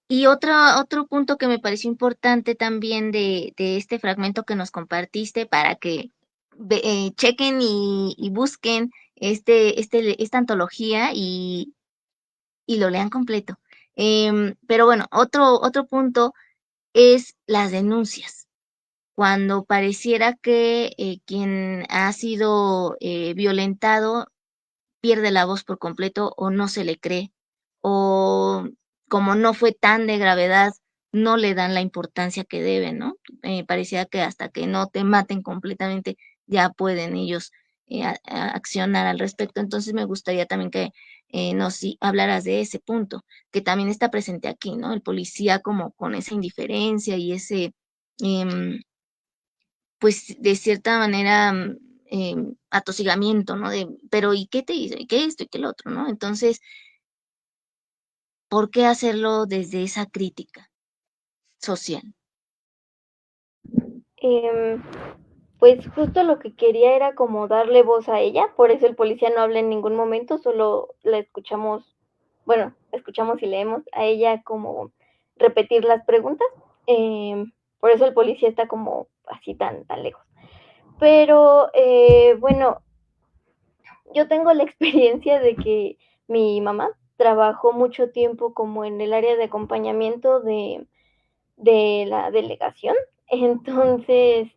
Y otro punto que me pareció importante también de este fragmento que nos compartiste para que chequen y busquen esta antología y lo lean completo. Pero bueno, otro punto es las denuncias. Cuando pareciera que quien ha sido violentado pierde la voz por completo o no se le cree, o como no fue tan de gravedad, no le dan la importancia que deben, ¿no? Parecía que hasta que no te maten completamente ya pueden ellos accionar al respecto. Entonces me gustaría también que hablaras de ese punto, que también está presente aquí, ¿no? El policía como con esa indiferencia y ese, em, pues de cierta manera, atosigamiento, ¿no? Pero ¿y qué te hizo? ¿Y qué esto? ¿Y qué lo otro? ¿No? Entonces, ¿por qué hacerlo desde esa crítica social? Eh, pues justo lo que quería era como darle voz a ella, por eso el policía no habla en ningún momento, solo la escuchamos, bueno, escuchamos y leemos a ella como repetir las preguntas, por eso el policía está como así tan lejos. Pero bueno, yo tengo la experiencia de que mi mamá trabajó mucho tiempo como en el área de acompañamiento de la delegación. Entonces,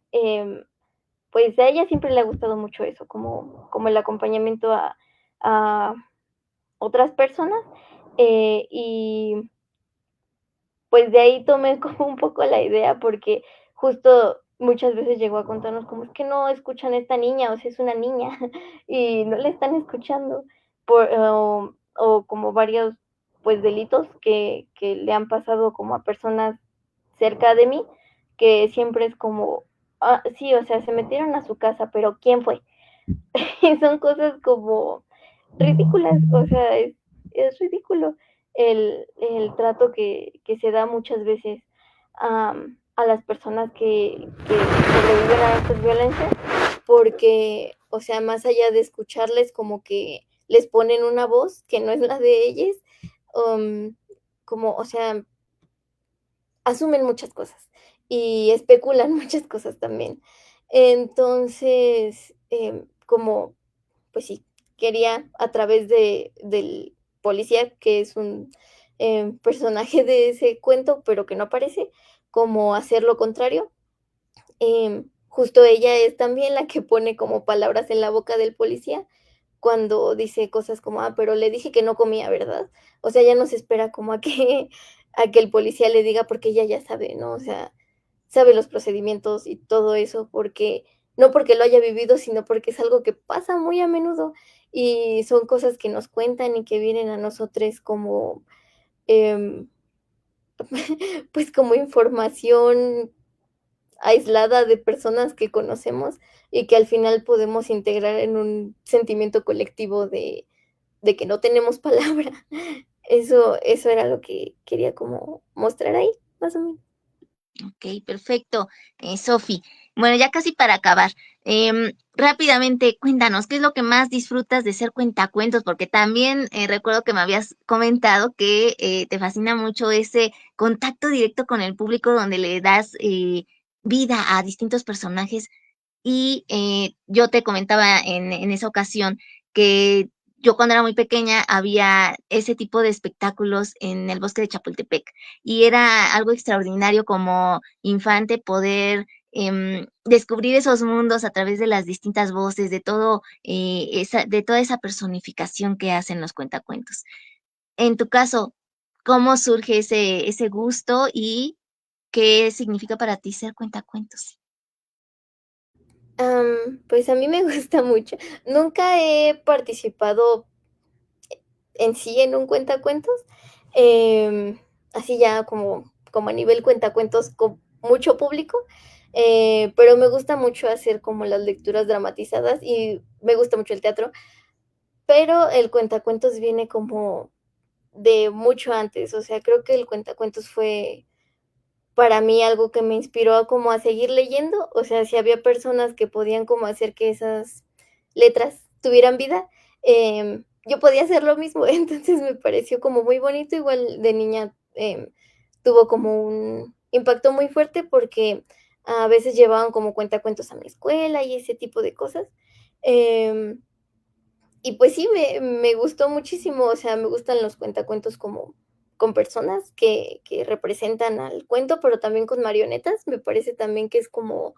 pues a ella siempre le ha gustado mucho eso, como el acompañamiento a otras personas, y pues de ahí tomé como un poco la idea, porque justo muchas veces llegó a contarnos como: "Es que no escuchan a esta niña, o sea, es una niña, y no la están escuchando", o como varios, pues, delitos que le han pasado como a personas cerca de mí, que siempre es como: "Ah, sí, o sea, se metieron a su casa, pero ¿quién fue?". Y son cosas como ridículas, o sea, es ridículo el trato que se da muchas veces a las personas que sobreviven a estas violencias, porque, o sea, más allá de escucharles, como que les ponen una voz que no es la de ellas, um, como, o sea, asumen muchas cosas y especulan muchas cosas también. Entonces, como pues sí, quería a través del policía, que es un, personaje de ese cuento, pero que no aparece, como hacer lo contrario. Justo ella es también la que pone como palabras en la boca del policía cuando dice cosas como: "Ah, pero le dije que no comía, ¿verdad?". O sea, ella no se espera como a que a que el policía le diga, porque ella ya sabe, ¿no? O sea, sabe los procedimientos y todo eso, porque no porque lo haya vivido, sino porque es algo que pasa muy a menudo, y son cosas que nos cuentan y que vienen a nosotros como, em, pues, como información aislada de personas que conocemos y que al final podemos integrar en un sentimiento colectivo de que no tenemos palabra. Eso era lo que quería como mostrar ahí, más o menos. Ok, perfecto, Sofi. Bueno, ya casi para acabar, rápidamente cuéntanos, ¿qué es lo que más disfrutas de ser cuentacuentos? Porque también recuerdo que me habías comentado que te fascina mucho ese contacto directo con el público donde le das vida a distintos personajes y yo te comentaba en esa ocasión que yo cuando era muy pequeña había ese tipo de espectáculos en el bosque de Chapultepec y era algo extraordinario como infante poder descubrir esos mundos a través de las distintas voces, de todo de toda esa personificación que hacen los cuentacuentos. En tu caso, ¿cómo surge ese gusto y qué significa para ti ser cuentacuentos? Pues a mí me gusta mucho. Nunca he participado en sí en un cuentacuentos, así ya como a nivel cuentacuentos con mucho público, pero me gusta mucho hacer como las lecturas dramatizadas y me gusta mucho el teatro, pero el cuentacuentos viene como de mucho antes, o sea, creo que el cuentacuentos fue para mí algo que me inspiró a como a seguir leyendo, o sea, si había personas que podían como hacer que esas letras tuvieran vida, yo podía hacer lo mismo, entonces me pareció como muy bonito, igual de niña, tuvo como un impacto muy fuerte porque a veces llevaban como cuentacuentos a mi escuela y ese tipo de cosas, em, y pues sí, me gustó muchísimo, o sea, me gustan los cuentacuentos como con personas que representan al cuento, pero también con marionetas. Me parece también que es como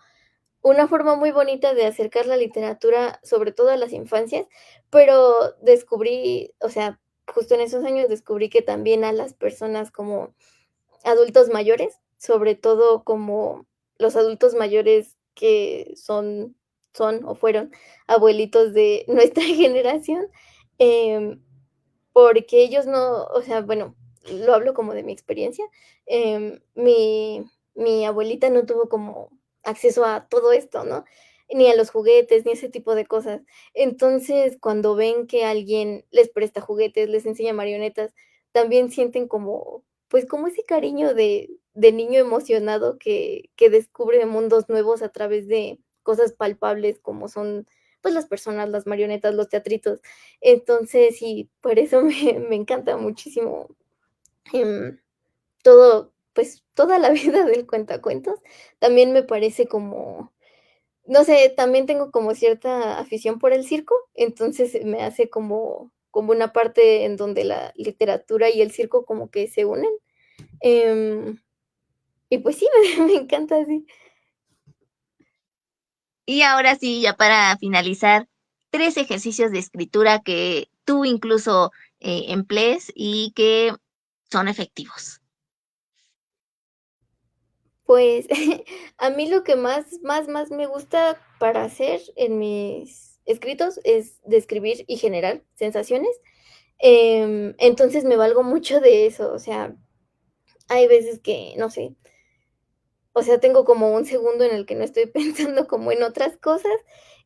una forma muy bonita de acercar la literatura, sobre todo a las infancias, pero descubrí, o sea, justo en esos años descubrí que también a las personas como adultos mayores, sobre todo como los adultos mayores que son o fueron abuelitos de nuestra generación, em, porque ellos no, o sea, bueno, lo hablo como de mi experiencia, mi abuelita no tuvo como acceso a todo esto, ¿no? Ni a los juguetes, ni ese tipo de cosas. Entonces, cuando ven que alguien les presta juguetes, les enseña marionetas, también sienten como, pues, como ese cariño de niño emocionado que descubre mundos nuevos a través de cosas palpables, como son, pues, las personas, las marionetas, los teatritos. Entonces, sí, por eso me encanta muchísimo, em, todo, pues, toda la vida del cuentacuentos. También me parece como, no sé, también tengo como cierta afición por el circo, entonces me hace como una parte en donde la literatura y el circo como que se unen, y pues sí, me encanta, sí. Y ahora sí, ya para finalizar, 3 ejercicios de escritura que tú incluso emplees y que son efectivos. Pues a mí lo que más me gusta para hacer en mis escritos es describir y generar sensaciones. Entonces me valgo mucho de eso, o sea, hay veces que, no sé, o sea, tengo como un segundo en el que no estoy pensando como en otras cosas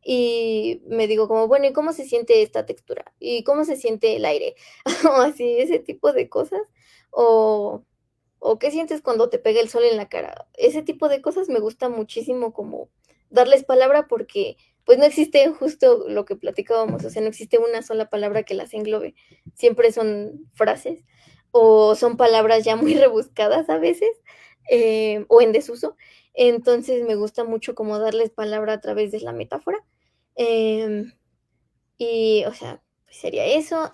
y me digo como, bueno, ¿y cómo se siente esta textura? ¿Y cómo se siente el aire? O así, ese tipo de cosas. O ¿O qué sientes cuando te pega el sol en la cara? Ese tipo de cosas me gusta muchísimo como darles palabra porque, pues, no existe justo lo que platicábamos, o sea, no existe una sola palabra que las englobe. Siempre son frases o son palabras ya muy rebuscadas a veces, o en desuso. Entonces, me gusta mucho como darles palabra a través de la metáfora. Em, y, o sea, pues sería eso.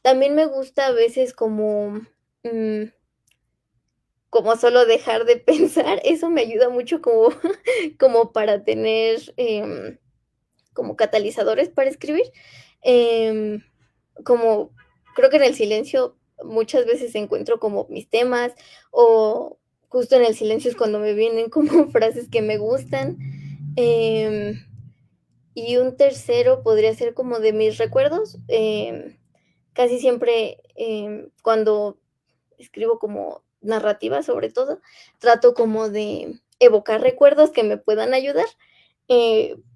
También me gusta a veces como, mm como solo dejar de pensar, eso me ayuda mucho como como para tener, como catalizadores para escribir, em, como creo que en el silencio muchas veces encuentro como mis temas, o justo en el silencio es cuando me vienen como frases que me gustan, em, y un tercero podría ser como de mis recuerdos, casi siempre, cuando escribo como narrativa, sobre todo, trato como de evocar recuerdos que me puedan ayudar,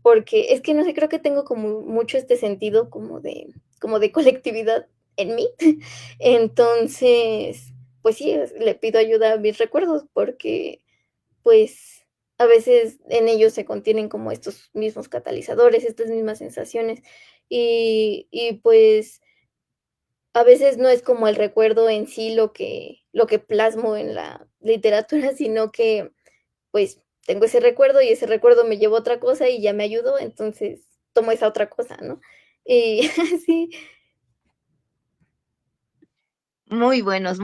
porque es que no sé, creo que tengo como mucho este sentido como de colectividad en mí. Entonces, pues sí, le pido ayuda a mis recuerdos porque, pues, a veces en ellos se contienen como estos mismos catalizadores, estas mismas sensaciones, y pues a veces no es como el recuerdo en sí lo que plasmo en la literatura, sino que, pues, tengo ese recuerdo y ese recuerdo me llevó a otra cosa y ya me ayudó, entonces tomo esa otra cosa, ¿no? Y sí, Muy buenos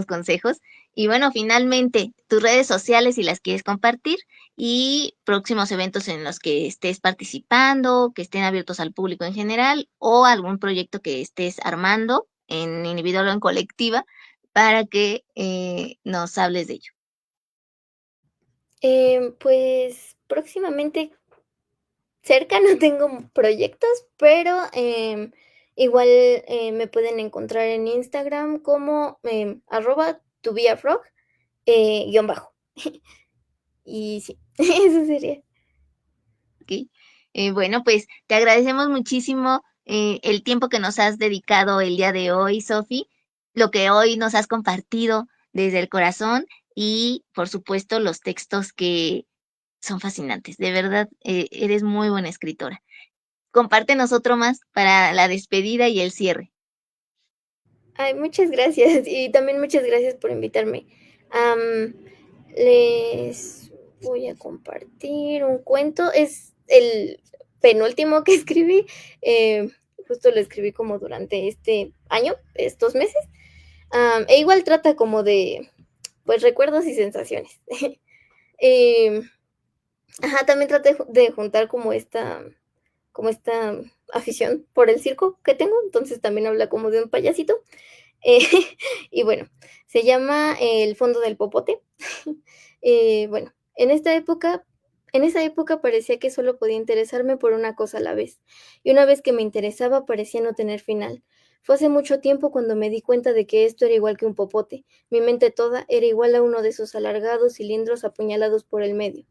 consejos. Y bueno, finalmente, tus redes sociales si las quieres compartir y próximos eventos en los que estés participando, que estén abiertos al público en general o algún proyecto que estés armando en individual o en colectiva para que nos hables de ello. pues, próximamente cerca no tengo proyectos, pero, igual, me pueden encontrar en Instagram como, @tobeafrog, guión bajo. Y sí, eso sería. ¿Ok? Bueno, pues te agradecemos muchísimo el tiempo que nos has dedicado el día de hoy, Sofi, lo que hoy nos has compartido desde el corazón y, por supuesto, los textos que son fascinantes. De verdad, eres muy buena escritora. Compártenos otro más para la despedida y el cierre. Ay, muchas gracias, y también muchas gracias por invitarme. Am, Les voy a compartir un cuento, es el penúltimo que escribí, justo lo escribí como durante este año, estos meses, e igual trata como de, pues, recuerdos y sensaciones. Em, ajá, también traté de juntar como esta afición por el circo que tengo, entonces también habla como de un payasito. Eh, y bueno, se llama El fondo del popote. Bueno, en esa época parecía que solo podía interesarme por una cosa a la vez, y una vez que me interesaba parecía no tener final. Fue hace mucho tiempo cuando me di cuenta de que esto era igual que un popote. Mi mente toda era igual a uno de esos alargados cilindros apuñalados por el medio.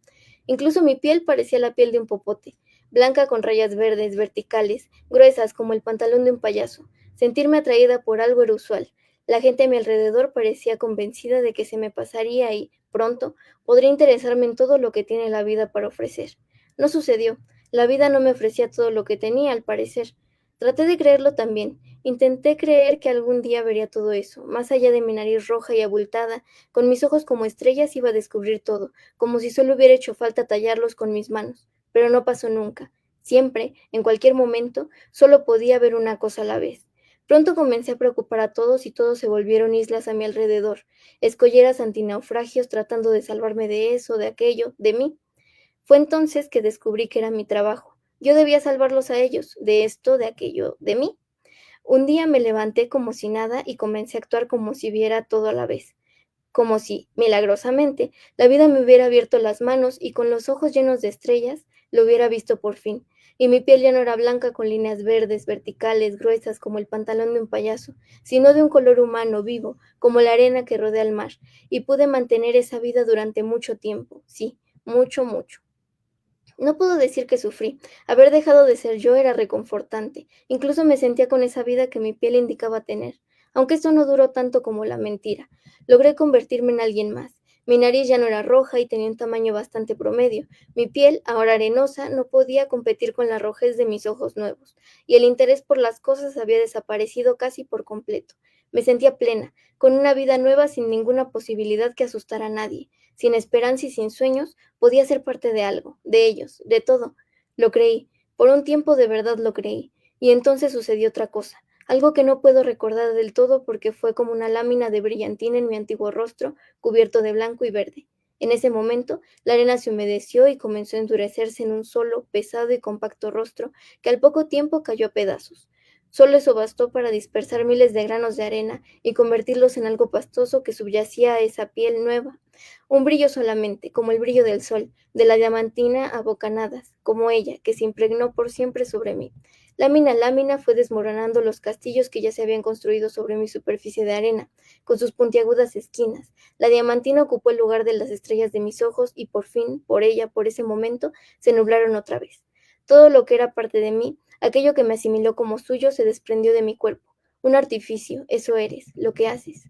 Incluso mi piel parecía la piel de un popote, blanca con rayas verdes verticales, gruesas como el pantalón de un payaso. Sentirme atraída por algo era usual. La gente a mi alrededor parecía convencida de que se me pasaría y, pronto, podría interesarme en todo lo que tiene la vida para ofrecer. No sucedió. La vida no me ofrecía todo lo que tenía, al parecer. Traté de creerlo también. Intenté creer que algún día vería todo eso. Más allá de mi nariz roja y abultada, con mis ojos como estrellas iba a descubrir todo, como si solo hubiera hecho falta tallarlos con mis manos. Pero no pasó nunca. Siempre, en cualquier momento, solo podía ver una cosa a la vez. Pronto comencé a preocupar a todos y todos se volvieron islas a mi alrededor, escolleras antinaufragios tratando de salvarme de eso, de aquello, de mí. Fue entonces que descubrí que era mi trabajo. Yo debía salvarlos a ellos, de esto, de aquello, de mí. Un día me levanté como si nada y comencé a actuar como si viera todo a la vez, como si, milagrosamente, la vida me hubiera abierto las manos y con los ojos llenos de estrellas lo hubiera visto por fin. Y mi piel ya no era blanca con líneas verdes, verticales, gruesas como el pantalón de un payaso, sino de un color humano, vivo, como la arena que rodea el mar. Y pude mantener esa vida durante mucho tiempo, sí, mucho, mucho. No puedo decir que sufrí. Haber dejado de ser yo era reconfortante. Incluso me sentía con esa vida que mi piel indicaba tener. Aunque esto no duró tanto como la mentira. Logré convertirme en alguien más. Mi nariz ya no era roja y tenía un tamaño bastante promedio. Mi piel, ahora arenosa, no podía competir con la rojez de mis ojos nuevos. Y el interés por las cosas había desaparecido casi por completo. Me sentía plena, con una vida nueva sin ninguna posibilidad que asustara a nadie. Sin esperanza y sin sueños, podía ser parte de algo, de ellos, de todo. Lo creí. Por un tiempo de verdad lo creí. Y entonces sucedió otra cosa. Algo que no puedo recordar del todo porque fue como una lámina de brillantina en mi antiguo rostro, cubierto de blanco y verde. En ese momento, la arena se humedeció y comenzó a endurecerse en un solo, pesado y compacto rostro que al poco tiempo cayó a pedazos. Solo eso bastó para dispersar miles de granos de arena y convertirlos en algo pastoso que subyacía a esa piel nueva. Un brillo solamente, como el brillo del sol, de la diamantina a bocanadas, como ella, que se impregnó por siempre sobre mí. Lámina a lámina fue desmoronando los castillos que ya se habían construido sobre mi superficie de arena, con sus puntiagudas esquinas. La diamantina ocupó el lugar de las estrellas de mis ojos y por fin, por ella, por ese momento, se nublaron otra vez. Todo lo que era parte de mí, aquello que me asimiló como suyo, se desprendió de mi cuerpo. Un artificio, eso eres, lo que haces.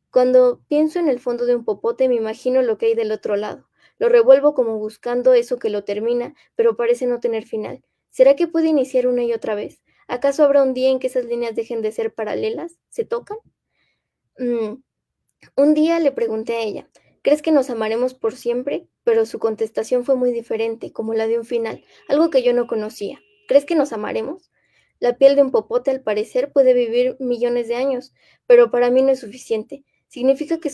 Cuando pienso en el fondo de un popote, me imagino lo que hay del otro lado. Lo revuelvo como buscando eso que lo termina, pero parece no tener final. ¿Será que puede iniciar una y otra vez? ¿Acaso habrá un día en que esas líneas dejen de ser paralelas? ¿Se tocan? Mm, Un día le pregunté a ella, ¿crees que nos amaremos por siempre? Pero su contestación fue muy diferente, como la de un final, algo que yo no conocía. ¿Crees que nos amaremos? La piel de un popote, al parecer, puede vivir millones de años, pero para mí no es suficiente. ¿Significa que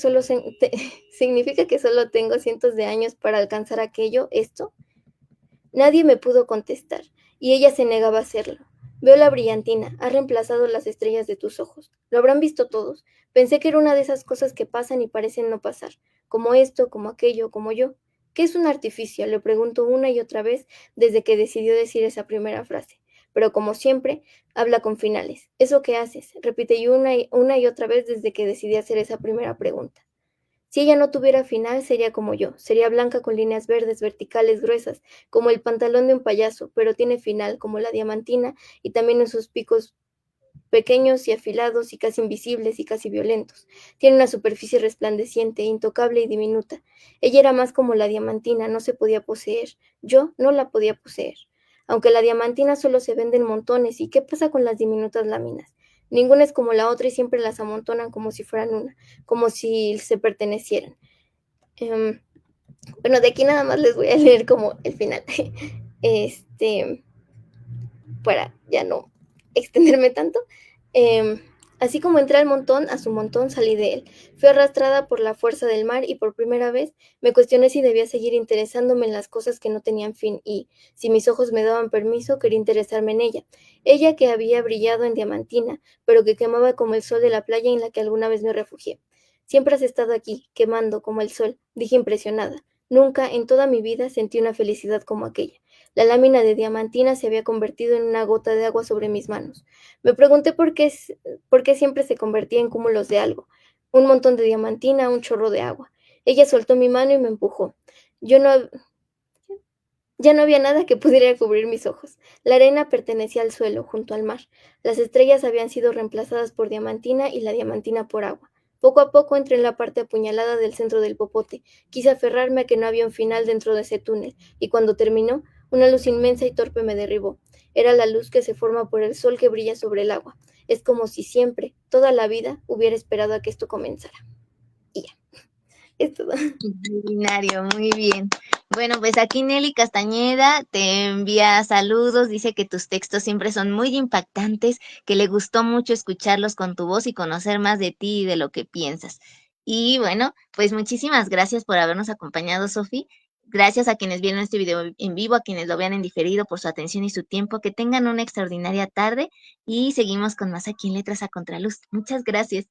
significa que solo tengo cientos de años para alcanzar aquello, esto? Nadie me pudo contestar, y ella se negaba a hacerlo. Veo la brillantina, ha reemplazado las estrellas de tus ojos. Lo habrán visto todos. Pensé que era una de esas cosas que pasan y parecen no pasar, como esto, como aquello, como yo. ¿Qué es un artificio? Le pregunto una y otra vez desde que decidió decir esa primera frase. Pero como siempre, habla con finales. ¿Eso qué haces? Repite yo una y otra vez desde que decidí hacer esa primera pregunta. Si ella no tuviera final, sería como yo, sería blanca con líneas verdes verticales gruesas, como el pantalón de un payaso, pero tiene final, como la diamantina, y también en sus picos pequeños y afilados y casi invisibles y casi violentos. Tiene una superficie resplandeciente, intocable y diminuta. Ella era más como la diamantina, no se podía poseer. Yo no la podía poseer. Aunque la diamantina solo se vende en montones, ¿y qué pasa con las diminutas láminas? Ninguna es como la otra y siempre las amontonan como si fueran una, como si se pertenecieran. Um, bueno, de aquí nada más les voy a leer como el final. Este, para ya no extenderme tanto. Así como entré al montón, a su montón salí de él. Fui arrastrada por la fuerza del mar y por primera vez me cuestioné si debía seguir interesándome en las cosas que no tenían fin y, si mis ojos me daban permiso, quería interesarme en ella. Ella que había brillado en diamantina, pero que quemaba como el sol de la playa en la que alguna vez me refugié. Siempre has estado aquí, quemando como el sol, dije impresionada. Nunca en toda mi vida sentí una felicidad como aquella. La lámina de diamantina se había convertido en una gota de agua sobre mis manos. Me pregunté por qué siempre se convertía en cúmulos de algo. Un montón de diamantina, un chorro de agua. Ella soltó mi mano y me empujó. Yo no, ya no había nada que pudiera cubrir mis ojos. La arena pertenecía al suelo, junto al mar. Las estrellas habían sido reemplazadas por diamantina y la diamantina por agua. Poco a poco entré en la parte apuñalada del centro del popote. Quise aferrarme a que no había un final dentro de ese túnel, y cuando terminó, una luz inmensa y torpe me derribó. Era la luz que se forma por el sol que brilla sobre el agua. Es como si siempre, toda la vida, hubiera esperado a que esto comenzara. Y ya, es todo. Extraordinario, muy bien. Bueno, pues aquí Nelly Castañeda te envía saludos, dice que tus textos siempre son muy impactantes, que le gustó mucho escucharlos con tu voz y conocer más de ti y de lo que piensas. Y bueno, pues muchísimas gracias por habernos acompañado, Sofi. Gracias a quienes vieron este video en vivo, a quienes lo vean en diferido por su atención y su tiempo. Que tengan una extraordinaria tarde y seguimos con más aquí en Letras a Contraluz. Muchas gracias.